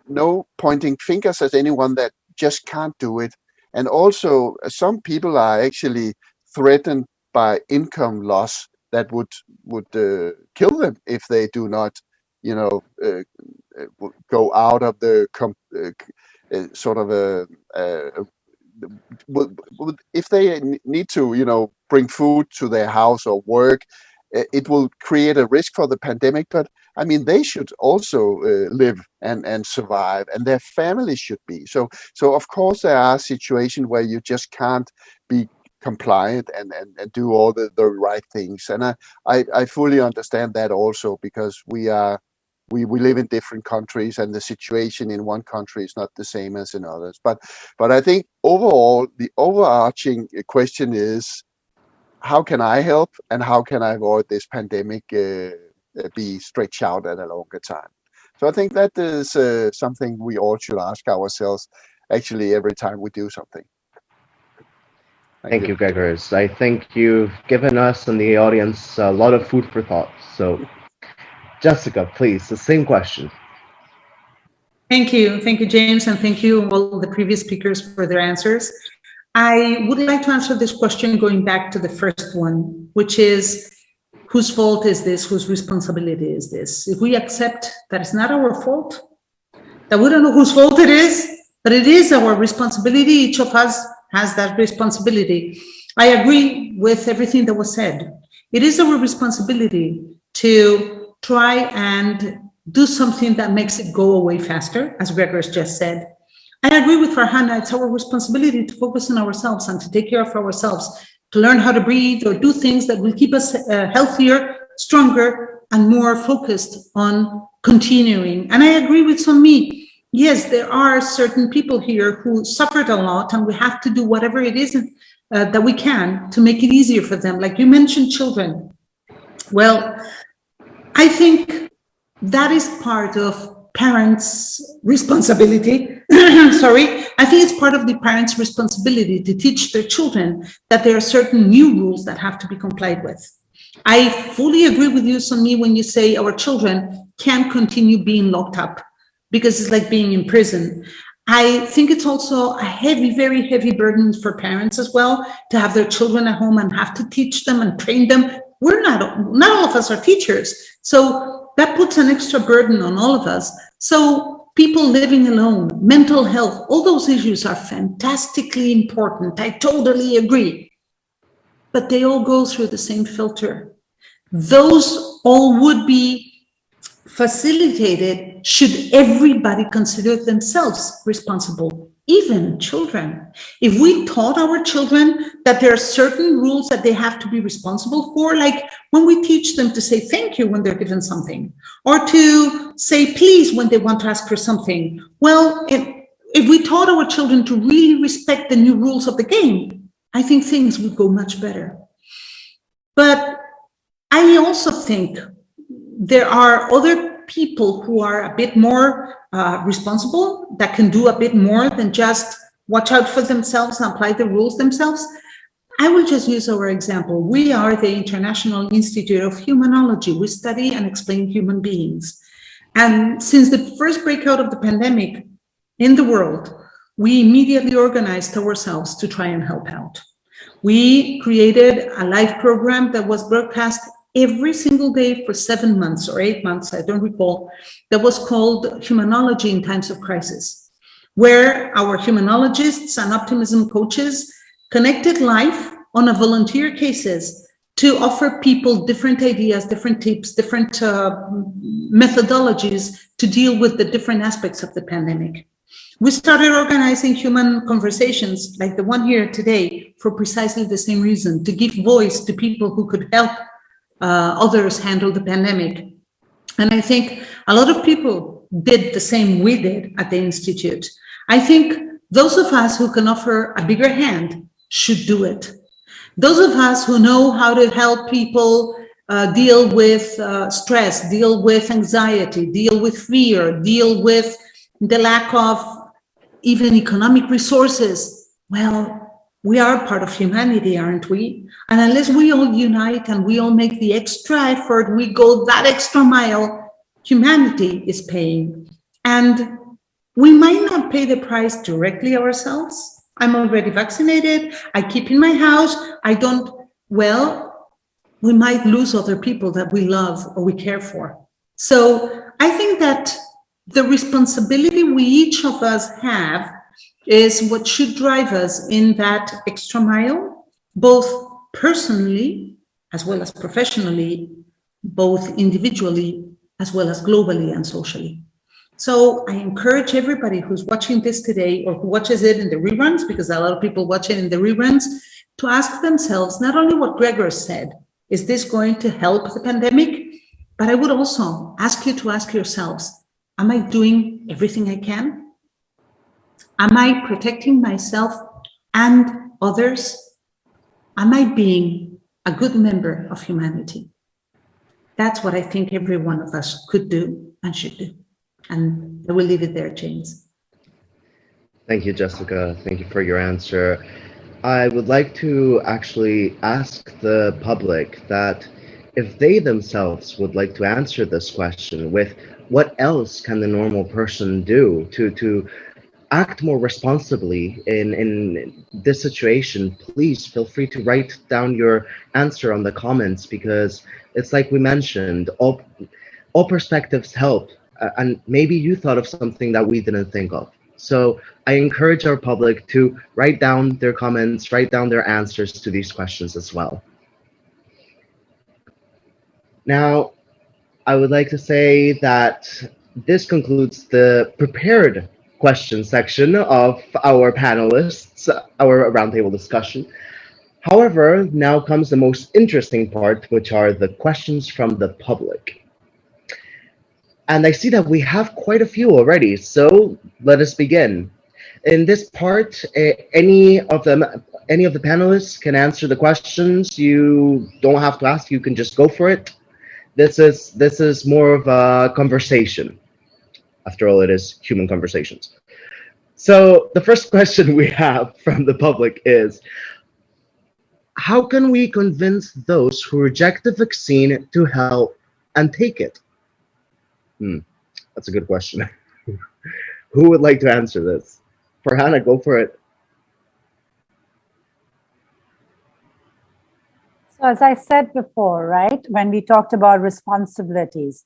no pointing fingers at anyone that just can't do it. And also, some people are actually threatened by income loss that would kill them if they do not, go out of the sort of if they need to, bring food to their house or work, it will create a risk for the pandemic. But I mean, they should also live and survive, and their families should be. So of course, there are situations where you just can't be compliant and do all the right things. And I fully understand that also, because we live in different countries, and the situation in one country is not the same as in others. But I think overall, the overarching question is, how can I help, and how can I avoid this pandemic be stretched out at a longer time? So I think that is something we all should ask ourselves actually every time we do something. Thank you, Gregors. I think you've given us and the audience a lot of food for thought. So, Jessica, please, the same question. Thank you, James, and thank you all the previous speakers for their answers. I would like to answer this question going back to the first one, which is, whose fault is this? Whose responsibility is this? If we accept that it's not our fault, that we don't know whose fault it is, but it is our responsibility, each of us has that responsibility. I agree with everything that was said. It is our responsibility to try and do something that makes it go away faster, as Gregor's just said. I agree with Farhana, it's our responsibility to focus on ourselves and to take care of ourselves, to learn how to breathe or do things that will keep us healthier, stronger, and more focused on continuing. And I agree with Sonmi. Yes, there are certain people here who suffered a lot, and we have to do whatever it is that we can to make it easier for them. Like you mentioned, children. Well, I think that is part of parents' responsibility. Sorry, I think it's part of the parents' responsibility to teach their children that there are certain new rules that have to be complied with. I fully agree with you, Sonmi, when you say our children can't continue being locked up because it's like being in prison. I think it's also a heavy, very heavy burden for parents as well to have their children at home and have to teach them and train them. Not all of us are teachers. So that puts an extra burden on all of us. So people living alone, mental health, all those issues are fantastically important. I totally agree. But they all go through the same filter. Those all would be facilitated should everybody consider themselves responsible, even children. If we taught our children that there are certain rules that they have to be responsible for, like when we teach them to say thank you when they're given something, or to say please when they want to ask for something. Well, if we taught our children to really respect the new rules of the game, I think things would go much better. But I also think there are other people who are a bit more responsible, that can do a bit more than just watch out for themselves and apply the rules themselves. I will just use our example. We are the International Institute of Humanology. We study and explain human beings. And since the first breakout of the pandemic in the world, we immediately organized ourselves to try and help out. We created a live program that was broadcast every single day for 7 months or 8 months, I don't recall, that was called Humanology in Times of Crisis, where our humanologists and optimism coaches connected live on a volunteer cases to offer people different ideas, different tips, different methodologies to deal with the different aspects of the pandemic. We started organizing human conversations like the one here today for precisely the same reason, to give voice to people who could help others handle the pandemic. And I think a lot of people did the same we did at the Institute. I think those of us who can offer a bigger hand should do it. Those of us who know how to help people deal with stress, deal with anxiety, deal with fear, deal with the lack of even economic resources, well, we are part of humanity, aren't we? And unless we all unite and we all make the extra effort, we go that extra mile, humanity is paying. And we might not pay the price directly ourselves. I'm already vaccinated, I keep in my house, well, we might lose other people that we love or we care for. So I think that the responsibility we each of us have is what should drive us in that extra mile, both personally as well as professionally, both individually as well as globally and socially. So I encourage everybody who's watching this today or who watches it in the reruns, because a lot of people watch it in the reruns, to ask themselves not only what Gregor said, is this going to help the pandemic? But I would also ask you to ask yourselves, am I doing everything I can? Am I protecting myself and others? Am I being a good member of humanity? That's what I think every one of us could do and should do. And I will leave it there, James. Thank you, Jessica. Thank you for your answer. I would like to actually ask the public that if they themselves would like to answer this question with what else can the normal person do to act more responsibly in this situation, please feel free to write down your answer on the comments, because it's like we mentioned, all perspectives help, and maybe you thought of something that we didn't think of. So I encourage our public to write down their comments, write down their answers to these questions as well. Now, I would like to say that this concludes the prepared question section of our panelists, our roundtable discussion. However, now comes the most interesting part, which are the questions from the public. And I see that we have quite a few already, so let us begin. In this part, any of the panelists can answer the questions. You don't have to ask, you can just go for it. This is more of a conversation. After all, it is human conversations. So the first question we have from the public is, how can we convince those who reject the vaccine to help and take it? That's a good question. Who would like to answer this? Farhana, go for it. So as I said before, right, when we talked about responsibilities,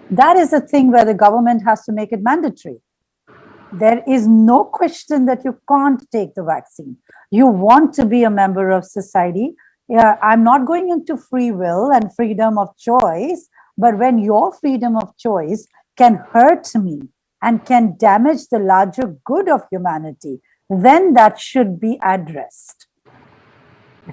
that is a thing where the government has to make it mandatory. There is no question that you can't take the vaccine. You want to be a member of society. Yeah, I'm not going into free will and freedom of choice, but when your freedom of choice can hurt me and can damage the larger good of humanity, then that should be addressed.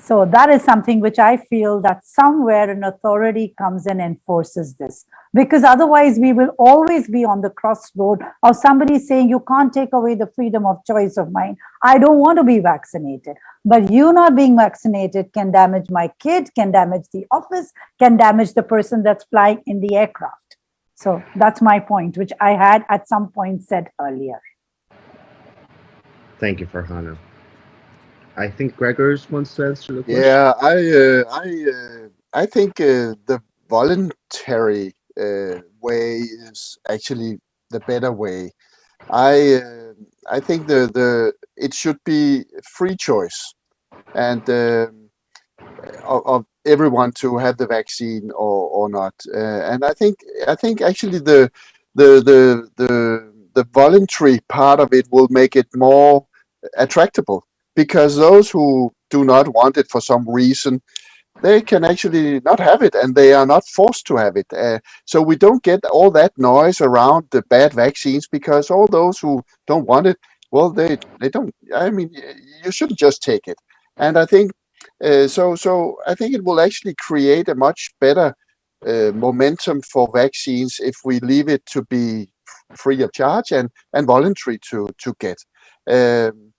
So that is something which I feel that somewhere an authority comes and enforces this, because otherwise we will always be on the crossroad of somebody saying, you can't take away the freedom of choice of mine. I don't want to be vaccinated, but you not being vaccinated can damage my kid, can damage the office, can damage the person that's flying in the aircraft. So that's my point, which I had at some point said earlier. Thank you, Farhana. I think Gregors wants to answer the question. Yeah, I think the voluntary way is actually the better way. I think it should be free choice, and of everyone to have the vaccine or not. And I think actually the voluntary part of it will make it more attractable, because those who do not want it for some reason, they can actually not have it, and they are not forced to have it. So we don't get all that noise around the bad vaccines, because all those who don't want it, well, they don't. I mean, you shouldn't just take it. And I think so I think it will actually create a much better momentum for vaccines if we leave it to be free of charge and voluntary to get. And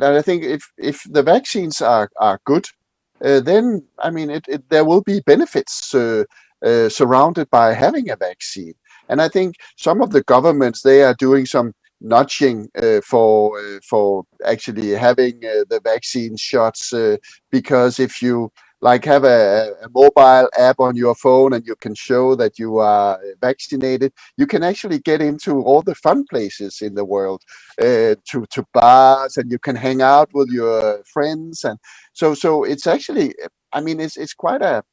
I think if the vaccines are good, then I mean there will be benefits surrounded by having a vaccine. And I think some of the governments, they are doing some nudging for actually having the vaccine shots, because if you like have a mobile app on your phone and you can show that you are vaccinated, you can actually get into all the fun places in the world, to bars, and you can hang out with your friends. And so it's actually, I mean, it's quite a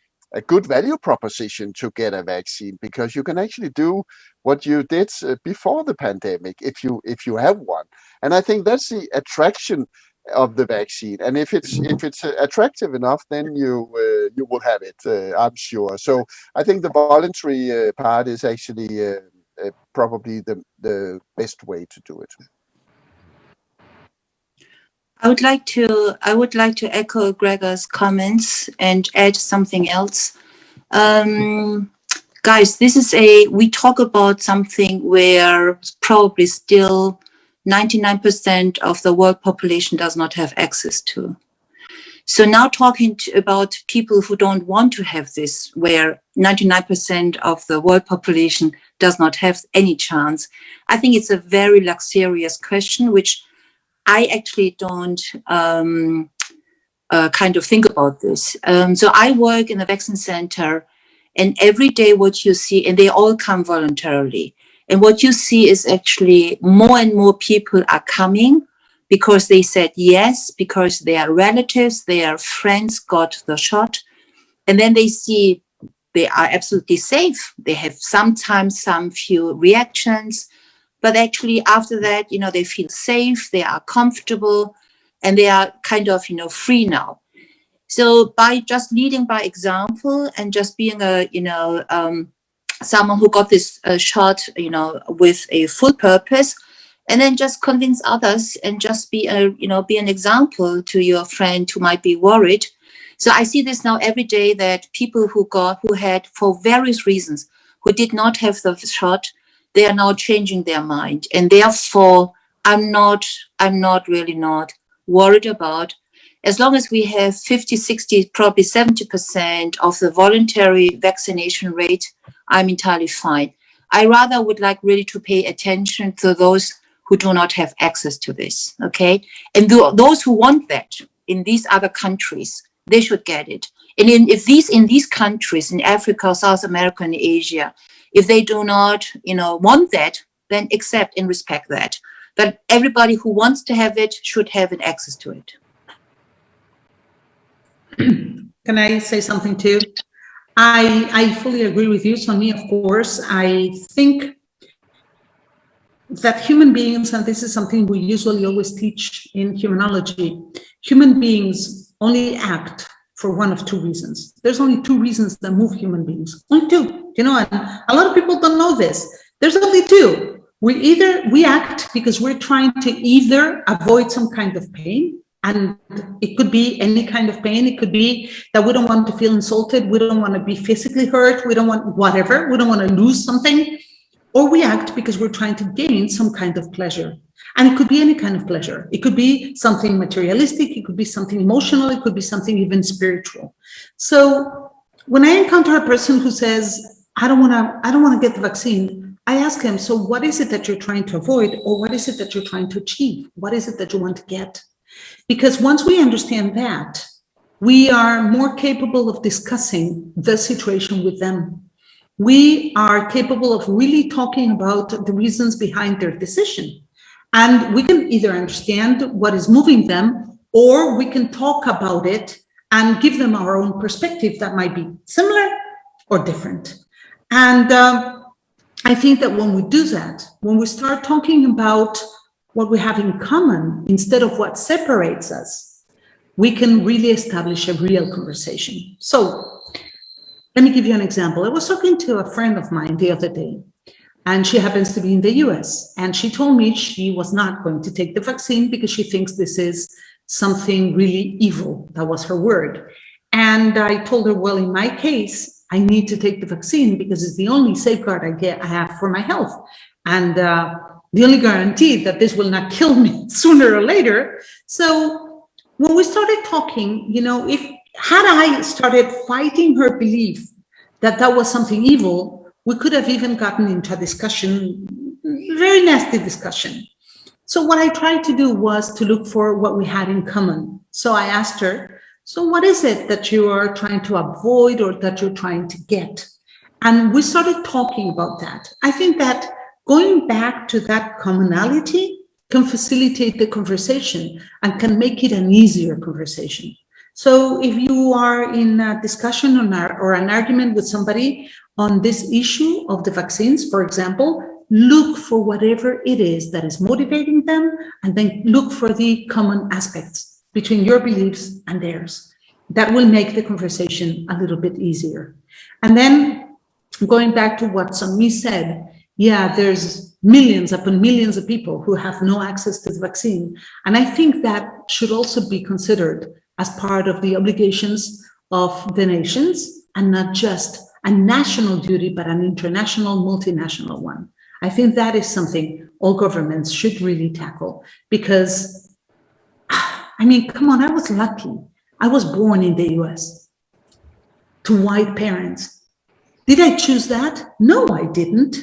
good value proposition to get a vaccine, because you can actually do what you did before the pandemic if you have one. And I think that's the attraction of the vaccine. And if it's attractive enough, then you will have it, I'm sure. So I think the voluntary part is actually probably the best way to do it. I would like to echo Gregor's comments and add something else. Guys, we talk about something where probably still 99% of the world population does not have access to. So now talking about people who don't want to have this, where 99% of the world population does not have any chance, I think it's a very luxurious question, which I actually don't kind of think about this. So I work in a vaccine center, and every day what you see, and they all come voluntarily, And what you see is actually more and more people are coming because they said yes, because their relatives, their friends got the shot. And then they see they are absolutely safe. They have sometimes some few reactions, but actually after that, they feel safe, they are comfortable, and they are kind of, free now. So by just leading by example and just being someone who got this shot, with a full purpose, and then just convince others and just be an example to your friend who might be worried. So I see this now every day, that people who had for various reasons, who did not have the shot, they are now changing their mind. And therefore, I'm not really not worried about, as long as we have 50, 60, probably 70% of the voluntary vaccination rate, I'm entirely fine. I rather would like really to pay attention to those who do not have access to this, okay? And those who want that in these other countries, they should get it. And in these countries, in Africa, South America, and Asia, if they do not, want that, then accept and respect that. But everybody who wants to have it should have an access to it. Can I say something too? I fully agree with you, Sonia, of course. I think that human beings, and this is something we usually always teach in Humanology, human beings only act for one of two reasons. There's only two reasons that move human beings. Only two, and a lot of people don't know this. There's only two. We act because we're trying to either avoid some kind of pain, and it could be any kind of pain. It could be that we don't want to feel insulted. We don't want to be physically hurt. We don't want whatever. We don't want to lose something. Or we act because we're trying to gain some kind of pleasure. And it could be any kind of pleasure. It could be something materialistic. It could be something emotional. It could be something even spiritual. So when I encounter a person who says, I don't want to get the vaccine, I ask him, so what is it that you're trying to avoid? Or what is it that you're trying to achieve? What is it that you want to get? Because once we understand that, we are more capable of discussing the situation with them. We are capable of really talking about the reasons behind their decision. And we can either understand what is moving them, or we can talk about it and give them our own perspective that might be similar or different. And I think that when we do that, when we start talking about what we have in common instead of what separates us, we can really establish a real conversation. So let me give you an example. I was talking to a friend of mine the other day, and she happens to be in the US, and she told me she was not going to take the vaccine because she thinks this is something really evil. That was her word. And I told her, well, in my case, I need to take the vaccine because it's the only safeguard I have for my health. And the only guarantee that this will not kill me sooner or later. So when we started talking, had I started fighting her belief that that was something evil, we could have even gotten into a discussion, very nasty discussion. So what I tried to do was to look for what we had in common. So I asked her, so what is it that you are trying to avoid or that you're trying to get? And we started talking about that. I think that going back to that commonality can facilitate the conversation and can make it an easier conversation. So if you are in a discussion or an argument with somebody on this issue of the vaccines, for example, look for whatever it is that is motivating them, and then look for the common aspects between your beliefs and theirs. That will make the conversation a little bit easier. And then going back to what Sonia said, yeah, there's millions upon millions of people who have no access to the vaccine. And I think that should also be considered as part of the obligations of the nations, and not just a national duty, but an international, multinational one. I think that is something all governments should really tackle, because, come on, I was lucky. I was born in the US to white parents. Did I choose that? No, I didn't.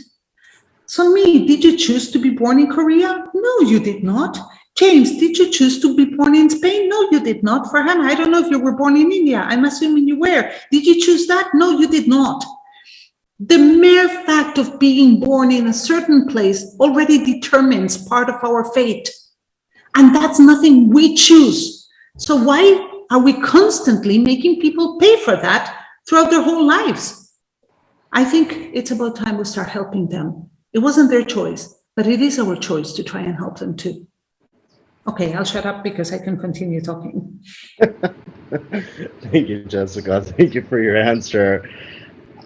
So did you choose to be born in Korea? No, you did not. James, did you choose to be born in Spain? No, you did not. Farhana, I don't know if you were born in India. I'm assuming you were. Did you choose that? No, you did not. The mere fact of being born in a certain place already determines part of our fate. And that's nothing we choose. So why are we constantly making people pay for that throughout their whole lives? I think it's about time we start helping them. It wasn't their choice, but it is our choice to try and help them too. Okay, I'll shut up because I can continue talking. Thank you, Jessica. Thank you for your answer.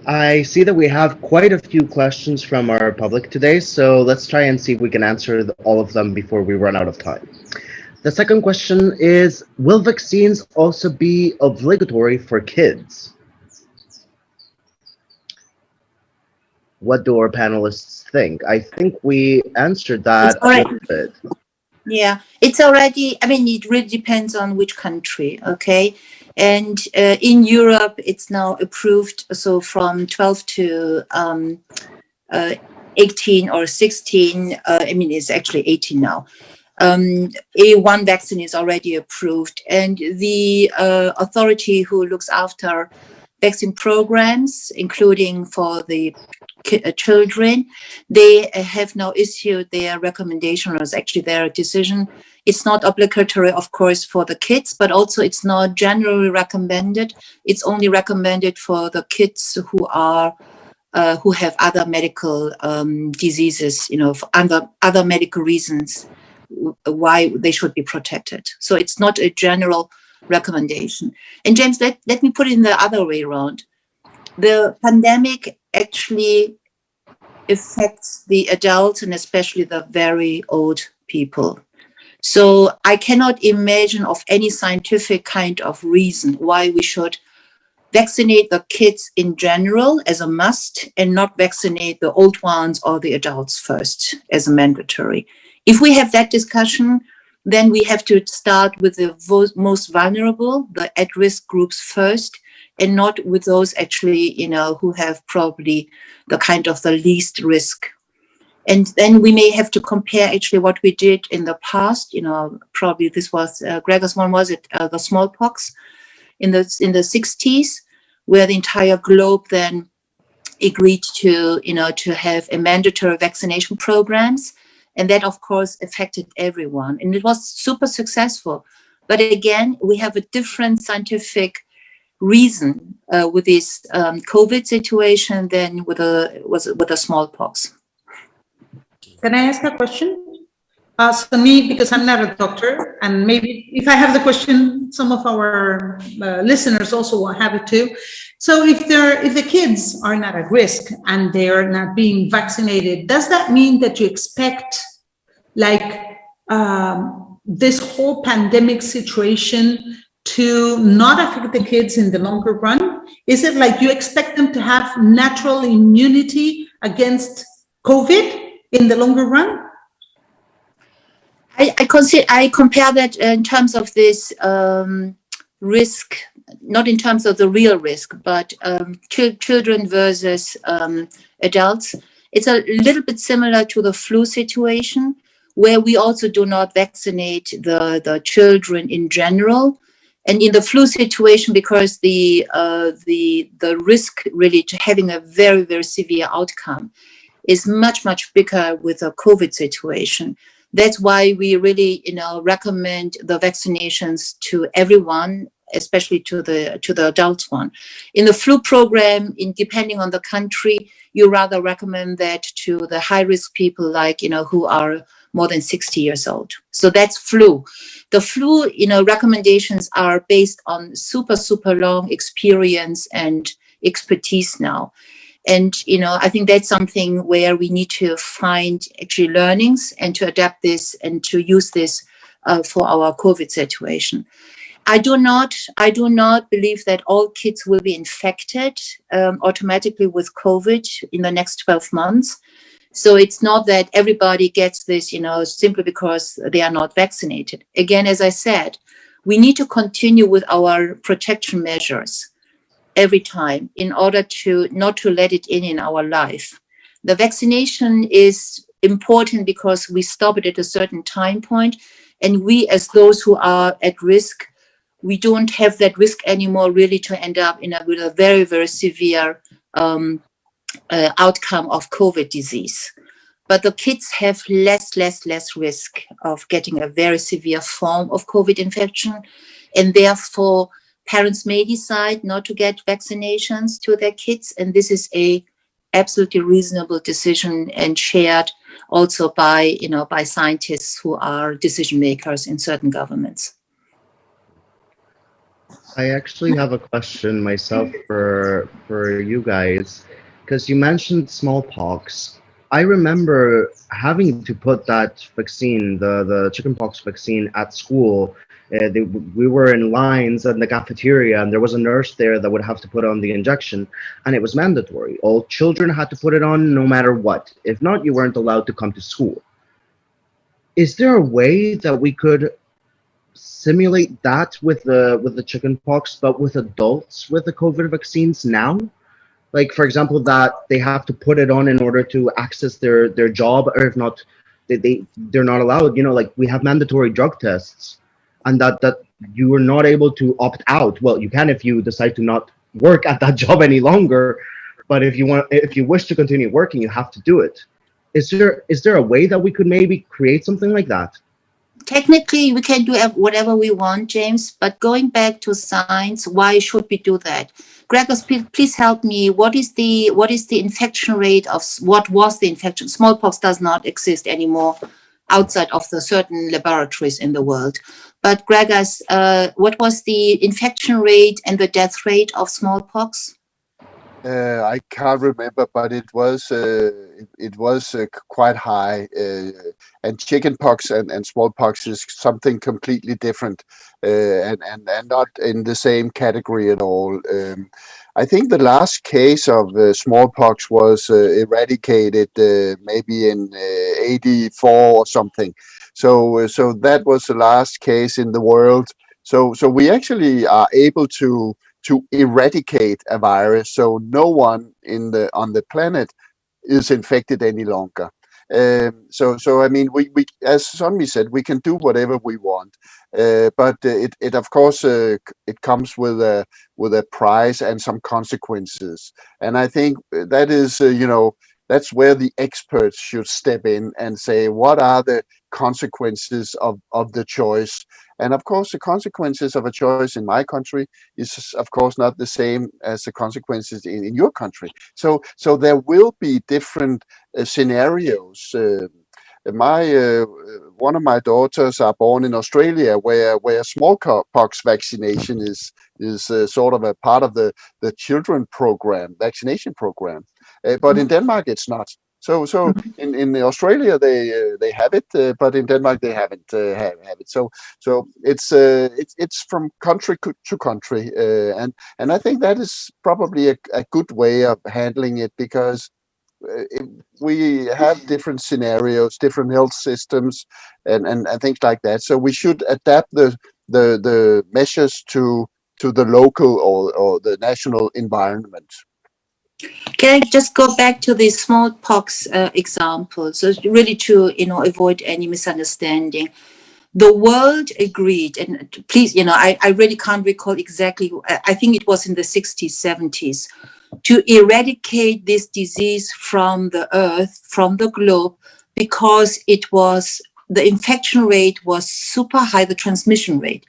I see that we have quite a few questions from our public today, so let's try and see if we can answer all of them before we run out of time. The second question is, will vaccines also be obligatory for kids? What do our panelists think? I think we answered that a little bit. Yeah, it's already, I mean, it really depends on which country, okay? And in Europe, it's now approved, so from 12 to 18 or 16, I mean, it's actually 18 now. A1 vaccine is already approved, and the authority who looks after vaccine programs, including for the children, they have now issued their recommendation, or actually their decision. It's not obligatory, of course, for the kids, but also it's not generally recommended. It's only recommended for the kids who are who have other medical diseases, you know, for other medical reasons why they should be protected. So it's not a general recommendation. And James, let me put it in the other way around. The pandemic actually affects the adults and especially the very old people. So I cannot imagine of any scientific kind of reason why we should vaccinate the kids in general as a must and not vaccinate the old ones or the adults first as a mandatory. If we have that discussion, then we have to start with the most vulnerable, the at-risk groups first, and not with those actually, you know, who have probably the kind of the least risk. And then we may have to compare actually what we did in the past, you know, probably this was, Gregor's one, was it the smallpox in the 60s, where the entire globe then agreed to, you know, to have a mandatory vaccination programs. And that, of course, affected everyone. And it was super successful. But again, we have a different scientific reason with this COVID situation than with a smallpox. Can I ask a question? So me, because I'm not a doctor, and maybe if I have the question, some of our listeners also will have it too. So if the kids are not at risk and they are not being vaccinated, does that mean that you expect like this whole pandemic situation to not affect the kids in the longer run? Is it like you expect them to have natural immunity against COVID in the longer run? I compare that in terms of this risk, not in terms of the real risk, but children versus adults. It's a little bit similar to the flu situation, where we also do not vaccinate the children in general. And in the flu situation, because the risk really to having a very, very severe outcome is much, much bigger with a COVID situation. That's why we really, you know, recommend the vaccinations to everyone, especially to the adult one. In the flu program, depending on the country, you rather recommend that to the high risk people, like, you know, who are more than 60 years old. So that's flu. The flu, you know, recommendations are based on super, super long experience and expertise now. And, you know, I think that's something where we need to find actually learnings and to adapt this and to use this for our COVID situation. I do not believe that all kids will be infected automatically with COVID in the next 12 months. So it's not that everybody gets this, you know, simply because they are not vaccinated. Again, as I said, we need to continue with our protection measures every time in order to not to let it in our life. The vaccination is important because we stop it at a certain time point, and we, as those who are at risk, we don't have that risk anymore really to end up with a very, very severe outcome of COVID disease. But the kids have less risk of getting a very severe form of COVID infection. And therefore, parents may decide not to get vaccinations to their kids. And this is a absolutely reasonable decision and shared also by, by scientists who are decision makers in certain governments. I actually have a question myself for you guys, because you mentioned smallpox. I remember having to put that vaccine, the chickenpox vaccine, at school. We were in lines in the cafeteria, and there was a nurse there that would have to put on the injection, and it was mandatory. All children had to put it on no matter what. If not, you weren't allowed to come to school. Is there a way that we could simulate that with the chickenpox, but with adults with the COVID vaccines now? Like, for example, that they have to put it on in order to access their job, or if not, they're not allowed. Like, we have mandatory drug tests, and that you are not able to opt out. Well, you can if you decide to not work at that job any longer, but if you wish to continue working, you have to do it. Is there a way that we could maybe create something like that? Technically, we can do whatever we want, James, but going back to science, why should we do that? Gregor, please help me. What is the infection rate of, what was the infection? Smallpox does not exist anymore outside of the certain laboratories in the world. But Gregor, what was the infection rate and the death rate of smallpox? I can't remember, but it was quite high. And chickenpox and smallpox is something completely different, and not in the same category at all. I think the last case of smallpox was eradicated maybe in '84 or something. So that was the last case in the world. So we actually are able to eradicate a virus, so no one on the planet is infected any longer. So I mean, we as Sonmi said, we can do whatever we want, but it of course it comes with a price and some consequences, and I think that is that's where the experts should step in and say, what are the consequences of the choice? And of course, the consequences of a choice in my country is, of course, not the same as the consequences in your country. So there will be different scenarios. One of my daughters are born in Australia, where smallpox vaccination is sort of a part of the children program, vaccination program. But in Denmark, it's not. So in Australia they have it, but in Denmark they haven't have it. So it's from country to country, and I think that is probably a good way of handling it, because we have different scenarios, different health systems, and things like that. So we should adapt the measures to the local or the national environment. Can I just go back to the smallpox example? So really to avoid any misunderstanding, the world agreed, and please, I really can't recall exactly. I think it was in the 60s, 70s, to eradicate this disease from the earth, from the globe, because the infection rate was super high, the transmission rate.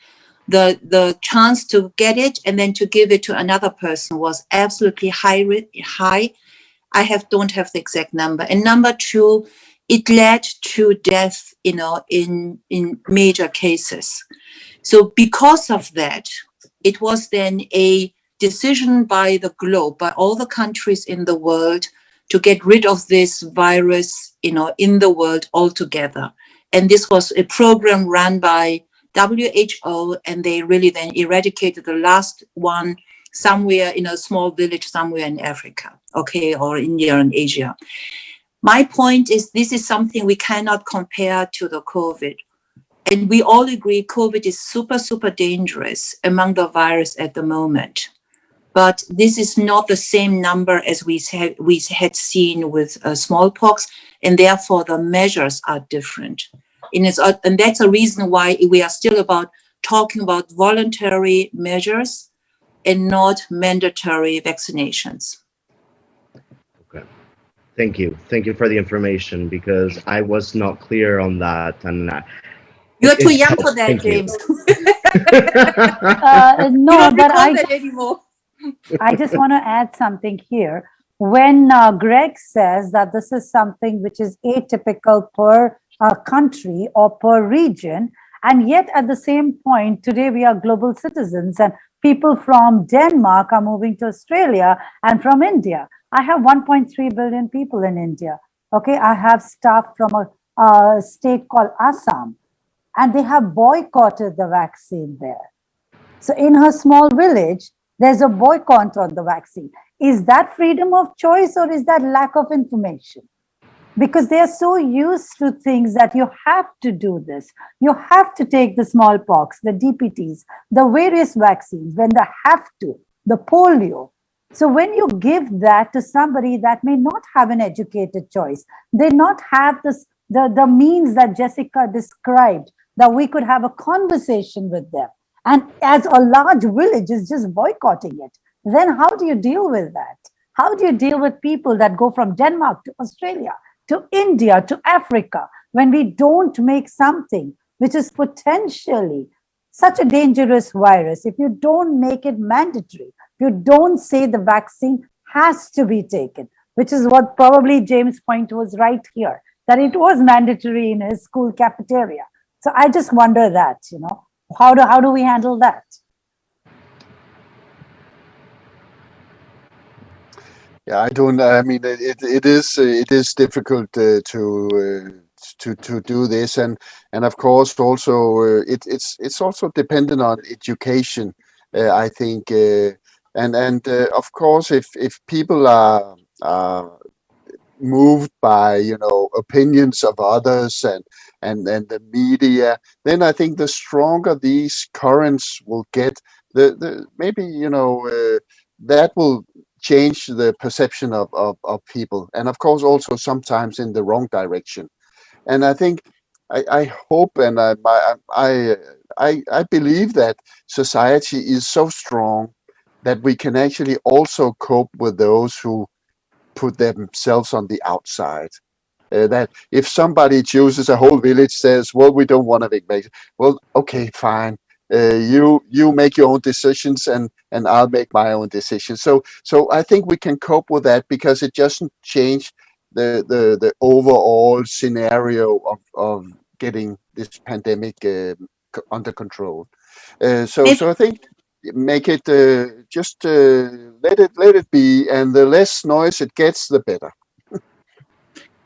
The chance to get it and then to give it to another person was absolutely high. I don't have the exact number. And number two, it led to death, in major cases. So because of that, it was then a decision by the globe, by all the countries in the world, to get rid of this virus, in the world altogether. And this was a program run by WHO, and they really then eradicated the last one somewhere in a small village somewhere in Africa, or India and Asia. My point is, this is something we cannot compare to the COVID. And we all agree COVID is super, super dangerous among the virus at the moment. But this is not the same number as we had seen with smallpox, and therefore the measures are different. And that's a reason why we are still talking about voluntary measures and not mandatory vaccinations. Okay. Thank you. Thank you for the information because I was not clear on that, and You're too it young for helps. that, Thank you. James. You No, don't but recall that anymore. I just want to add something here. When Greg says that this is something which is atypical per country or per region, and yet at the same point, today we are global citizens and people from Denmark are moving to Australia and from India. I have 1.3 billion people in India. Okay, I have staff from a state called Assam, and they have boycotted the vaccine there. So in her small village, there's a boycott on the vaccine. Is that freedom of choice or is that lack of information? Because they are so used to things that you have to do this. You have to take the smallpox, the DPTs, the various vaccines, when they have to, the polio. So when you give that to somebody that may not have an educated choice, they not have this, the means that Jessica described, that we could have a conversation with them. And as a large village is just boycotting it, then how do you deal with that? How do you deal with people that go from Denmark to Australia, to India, to Africa, when we don't make something which is potentially such a dangerous virus? If you don't make it mandatory, if you don't say the vaccine has to be taken, which is what probably James' point was right here, that it was mandatory in his school cafeteria. So I just wonder that, how do we handle that? Yeah, I don't. I mean, it is difficult to do this, and of course also it's also dependent on education. I think, and of course, if people are moved by opinions of others and the media, then I think the stronger these currents will get, the maybe that will change the perception of people, and of course also sometimes in the wrong direction. And I think I hope and I believe that society is so strong that we can actually also cope with those who put themselves on the outside. That if somebody chooses, a whole village says, well, we don't want to vaccinate, well, okay, fine. You make your own decisions and I'll make my own decisions. So I think we can cope with that because it doesn't change the overall scenario of getting this pandemic under control. So I think make it just let it be, and the less noise it gets, the better.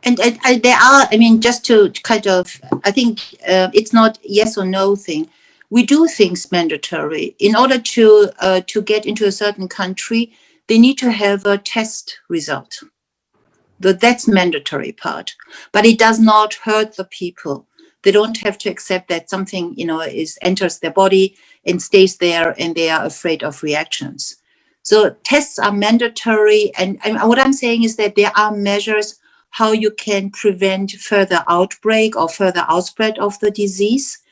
And there are, I mean, just to kind of, I think it's not yes or no thing. We do things mandatory. In order to get into a certain country, they need to have a test result. That's mandatory part. But it does not hurt the people. They don't have to accept that something, enters their body and stays there, and they are afraid of reactions. So tests are mandatory. And what I'm saying is that there are measures how you can prevent further outbreak or further outspread of the disease.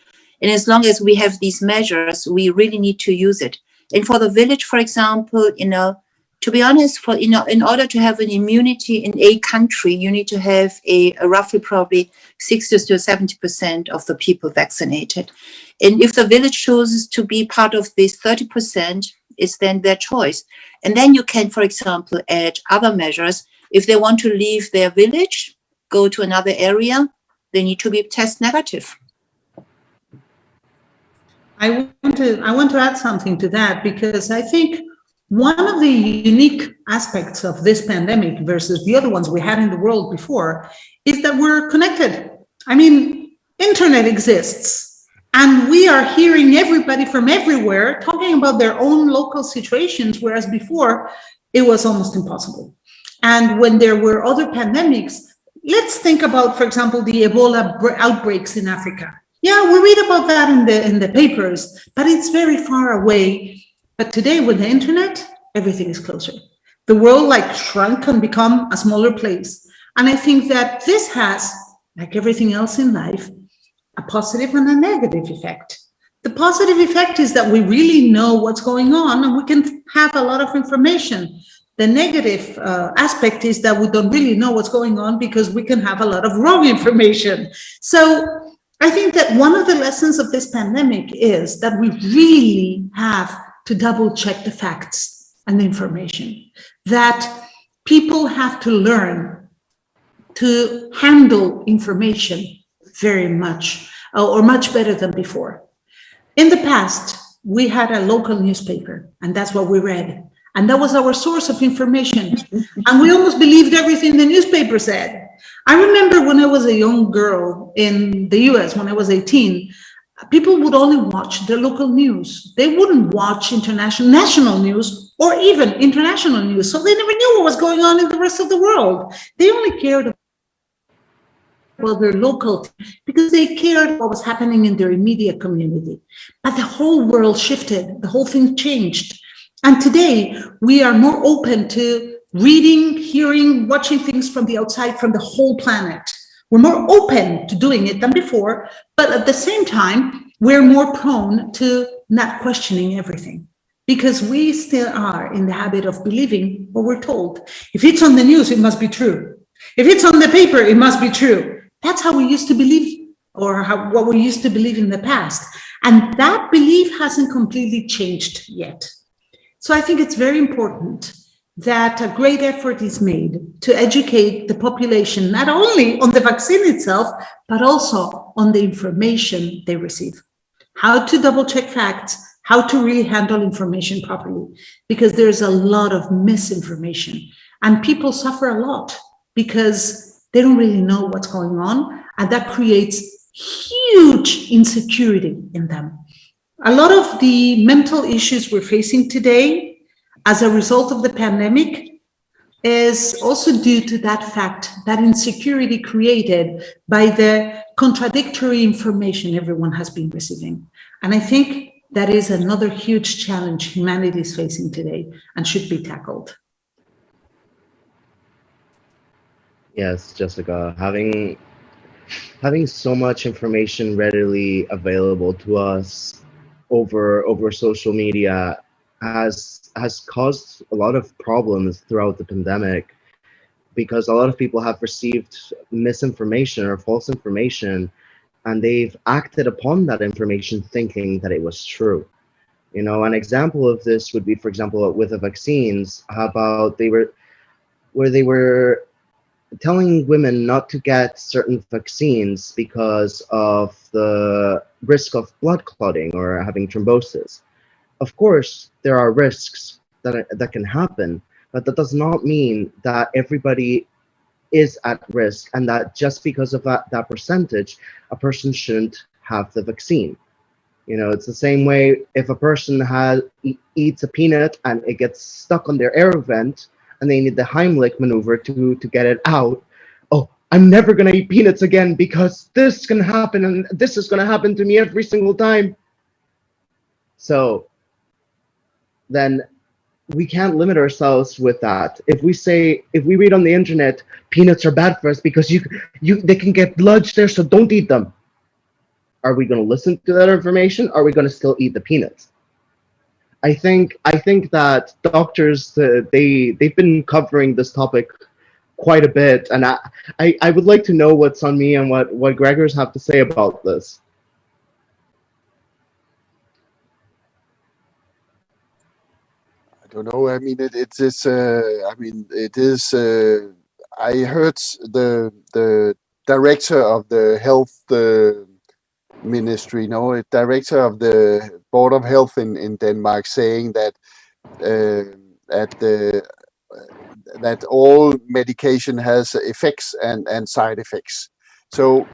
And as long as we have these measures, we really need to use it. And for the village, for example, to be honest, in order to have an immunity in a country, you need to have a roughly probably 60 to 70% of the people vaccinated. And if the village chooses to be part of this 30%, it's then their choice. And then you can, for example, add other measures. If they want to leave their village, go to another area, they need to be test negative. I want to add something to that, because I think one of the unique aspects of this pandemic versus the other ones we had in the world before is that we're connected. I mean, internet exists, and we are hearing everybody from everywhere talking about their own local situations, whereas before it was almost impossible. And when there were other pandemics, let's think about, for example, the Ebola outbreaks in Africa. Yeah, we read about that in the papers, but it's very far away. But today with the internet, everything is closer. The world shrunk and become a smaller place. And I think that this has, like everything else in life, a positive and a negative effect. The positive effect is that we really know what's going on and we can have a lot of information. The negative aspect is that we don't really know what's going on because we can have a lot of wrong information. So I think that one of the lessons of this pandemic is that we really have to double check the facts and the information, that people have to learn to handle information very much or much better than before. In the past, we had a local newspaper, and that's what we read. And that was our source of information. And we almost believed everything the newspaper said. I remember when I was a young girl in the US, when I was 18, people would only watch the local news. They wouldn't watch national news or even international news. So they never knew what was going on in the rest of the world. They only cared about their local, because they cared what was happening in their immediate community. But the whole world shifted, the whole thing changed. And today we are more open to reading, hearing, watching things from the outside, from the whole planet. We're more open to doing it than before, but at the same time, we're more prone to not questioning everything, because we still are in the habit of believing what we're told. If it's on the news, it must be true. If it's on the paper, it must be true. That's how we used to believe, or what we used to believe in the past. And that belief hasn't completely changed yet. So I think it's very important that a great effort is made to educate the population, not only on the vaccine itself, but also on the information they receive. How to double check facts, how to really handle information properly, because there's a lot of misinformation and people suffer a lot because they don't really know what's going on, and that creates huge insecurity in them. A lot of the mental issues we're facing today as a result of the pandemic is also due to that fact, that insecurity created by the contradictory information everyone has been receiving. And I think that is another huge challenge humanity is facing today and should be tackled. Yes, Jessica, having so much information readily available to us over social media has caused a lot of problems throughout the pandemic, because a lot of people have received misinformation or false information, and they've acted upon that information thinking that it was true. You know, an example of this would be, for example, with the vaccines, how about they were telling women not to get certain vaccines because of the risk of blood clotting or having thrombosis. Of course, there are risks that can happen, but that does not mean that everybody is at risk, and that just because of that percentage, a person shouldn't have the vaccine. You know, it's the same way if a person eats a peanut and it gets stuck on their air vent and they need the Heimlich maneuver to get it out. Oh, I'm never going to eat peanuts again because this can happen and this is going to happen to me every single time. So then we can't limit ourselves with that. If we read on the internet, peanuts are bad for us because they can get lodged there, so don't eat them. Are we going to listen to that information? Or are we going to still eat the peanuts? I think that doctors, they've been covering this topic quite a bit, and I would like to know what's on me and what Gregors have to say about this. I don't know. I mean, it is. It is. I heard the director of the health ministry, director of the board of health in Denmark, saying that that all medication has effects and side effects. So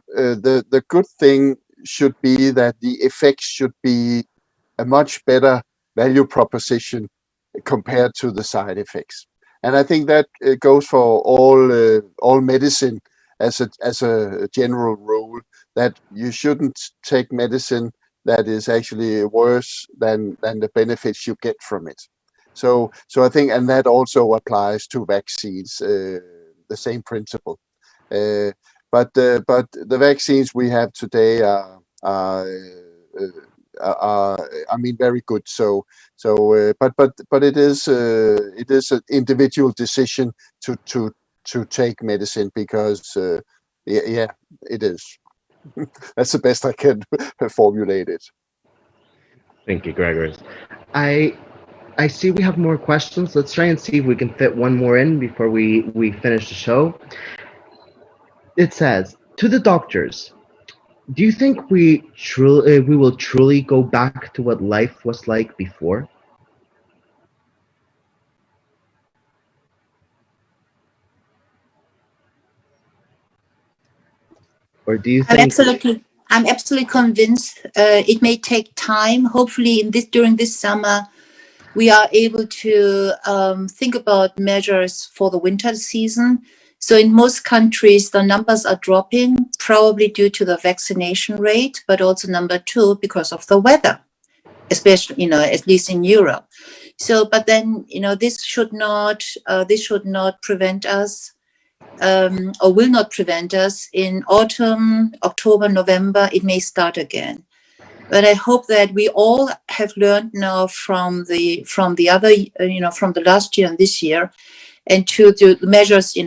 the good thing should be that the effects should be a much better value proposition compared to the side effects. And I think that goes for all medicine as a general rule, that you shouldn't take medicine that is actually worse than the benefits you get from it. So I think, and that also applies to vaccines, the same principle. But the vaccines we have today are I mean, very good. But it is an individual decision to take medicine because yeah, it is. That's the best I can formulate it. Thank you, Gregors. I see we have more questions. Let's try and see if we can fit one more in before we finish the show. It says, to the doctors, do you think we will truly go back to what life was like before? Or do you think I'm absolutely convinced. It may take time. Hopefully, during this summer, we are able to think about measures for the winter season. So in most countries, the numbers are dropping, probably due to the vaccination rate, but also number two, because of the weather, especially, at least in Europe. So, but then, this should not prevent us, or will not prevent us. In autumn, October, November, it may start again. But I hope that we all have learned now from the other, from the last year and this year, and to do measures,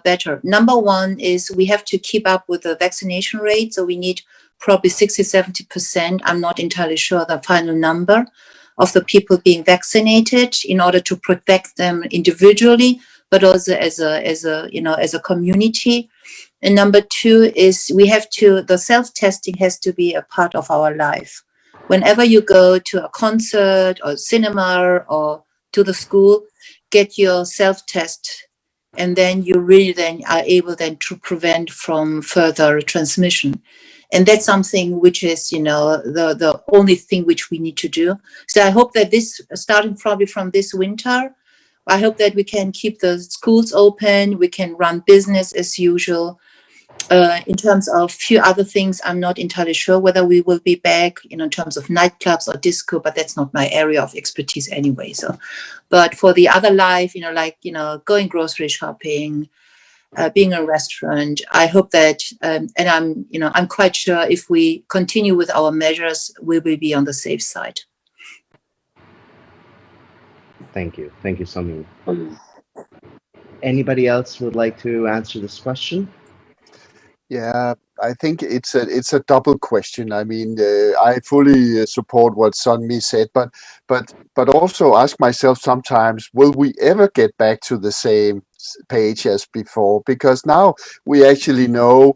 better. Number one is we have to keep up with the vaccination rate. So we need probably 60-70%. I'm not entirely sure the final number of the people being vaccinated in order to protect them individually, but also as a community. And number two is the self-testing has to be a part of our life. Whenever you go to a concert or cinema or to the school, get your self-test, and then you really then are able then to prevent from further transmission. And that's something which is, the only thing which we need to do. So I hope that this, starting probably from this winter, I hope that we can keep the schools open, we can run business as usual. In terms of few other things, I'm not entirely sure whether we will be back, in terms of nightclubs or disco, but that's not my area of expertise anyway. So, but for the other life, going grocery shopping, being in a restaurant, I hope that, and I'm quite sure if we continue with our measures, we will be on the safe side. Thank you. Thank you so much. Anybody else would like to answer this question? Yeah, I think it's a double question. I mean, I fully support what Sunmi said, but also ask myself sometimes, will we ever get back to the same page as before? Because now we actually know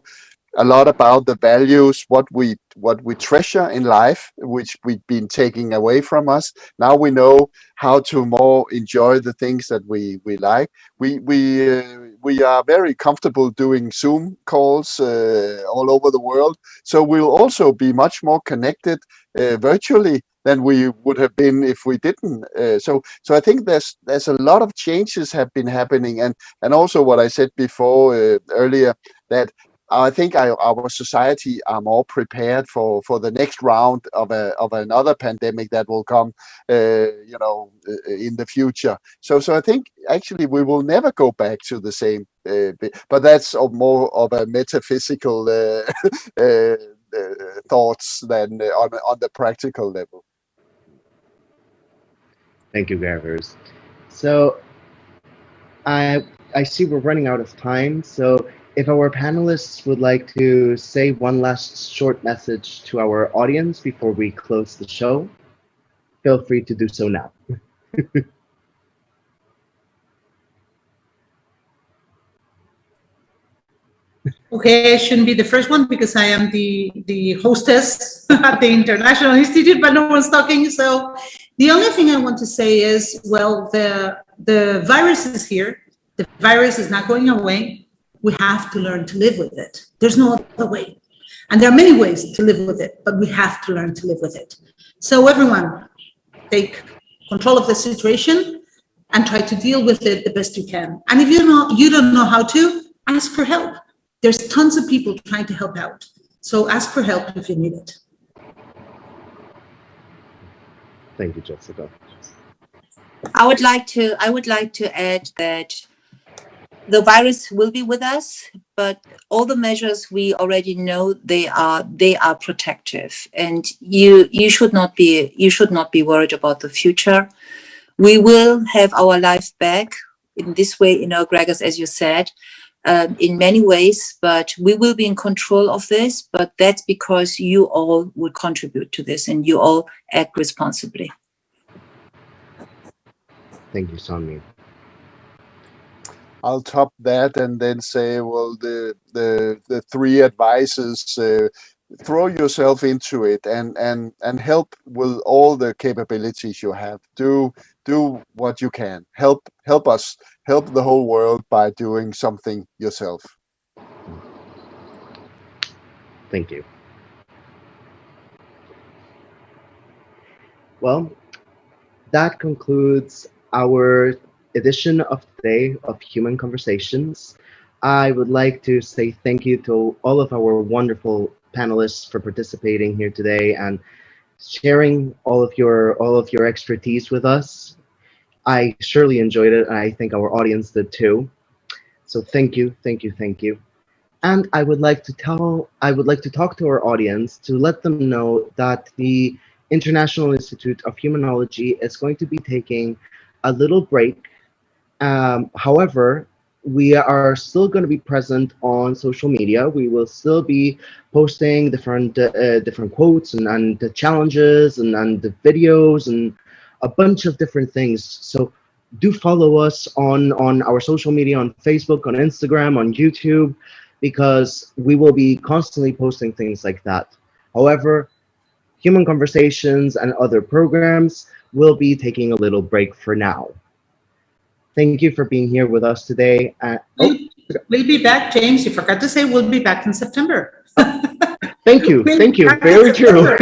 a lot about the values, what we treasure in life, which we've been taking away from us. Now we know how to more enjoy the things that we like. We are very comfortable doing Zoom calls all over the world, so we'll also be much more connected virtually than we would have been if we didn't. So I think there's a lot of changes have been happening, and also what I said before earlier, that I think our society are more prepared for the next round of another pandemic that will come, in the future. So I think actually we will never go back to the same, but that's more of a metaphysical thoughts than on the practical level. Thank you, Gregors. So I see we're running out of time. So if our panelists would like to say one last short message to our audience before we close the show, feel free to do so now. Okay, I shouldn't be the first one because I am the hostess at the International Institute, but no one's talking. So the only thing I want to say is, well, the virus is here. The virus is not going away. We have to learn to live with it. There's no other way. And there are many ways to live with it, but we have to learn to live with it. So everyone, take control of the situation and try to deal with it the best you can. And if you don't know how to, ask for help. There's tons of people trying to help out. So ask for help if you need it. Thank you, Jessica. I would like to add that the virus will be with us, but all the measures we already know, they are protective, and you should not be worried about the future. We will have our life back in this way, Gregors, as you said, in many ways, but we will be in control of this. But that's because you all will contribute to this and you all act responsibly. Thank you, Sonmi. I'll top that and then say, well, the three advices, throw yourself into it and help with all the capabilities you have. Do what you can. Help us, help the whole world by doing something yourself. Thank you. Well, that concludes our edition of today of Human Conversations. I would like to say thank you to all of our wonderful panelists for participating here today and sharing all of your expertise with us. I surely enjoyed it, and I think our audience did too. So thank you, thank you, thank you. And I would like to talk to our audience to let them know that the International Institute of Humanology is going to be taking a little break. However, we are still going to be present on social media. We will still be posting different quotes and the challenges and the videos and a bunch of different things. So do follow us on our social media, on Facebook, on Instagram, on YouTube, because we will be constantly posting things like that. However, Human Conversations and other programs will be taking a little break for now. Thank you for being here with us today. We'll be back, James. You forgot to say we'll be back in September. Thank you. Thank you. Very true.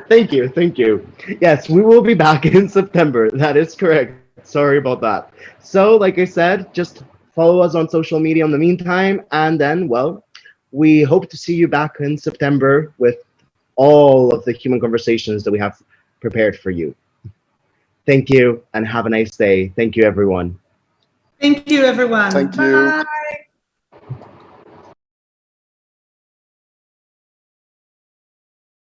Thank you. Yes, we will be back in September. That is correct. Sorry about that. So, like I said, just follow us on social media in the meantime, and then, well, we hope to see you back in September with all of the Human Conversations that we have prepared for you. Thank you, and have a nice day. Thank you, everyone. Thank you, everyone. Thank you. Bye.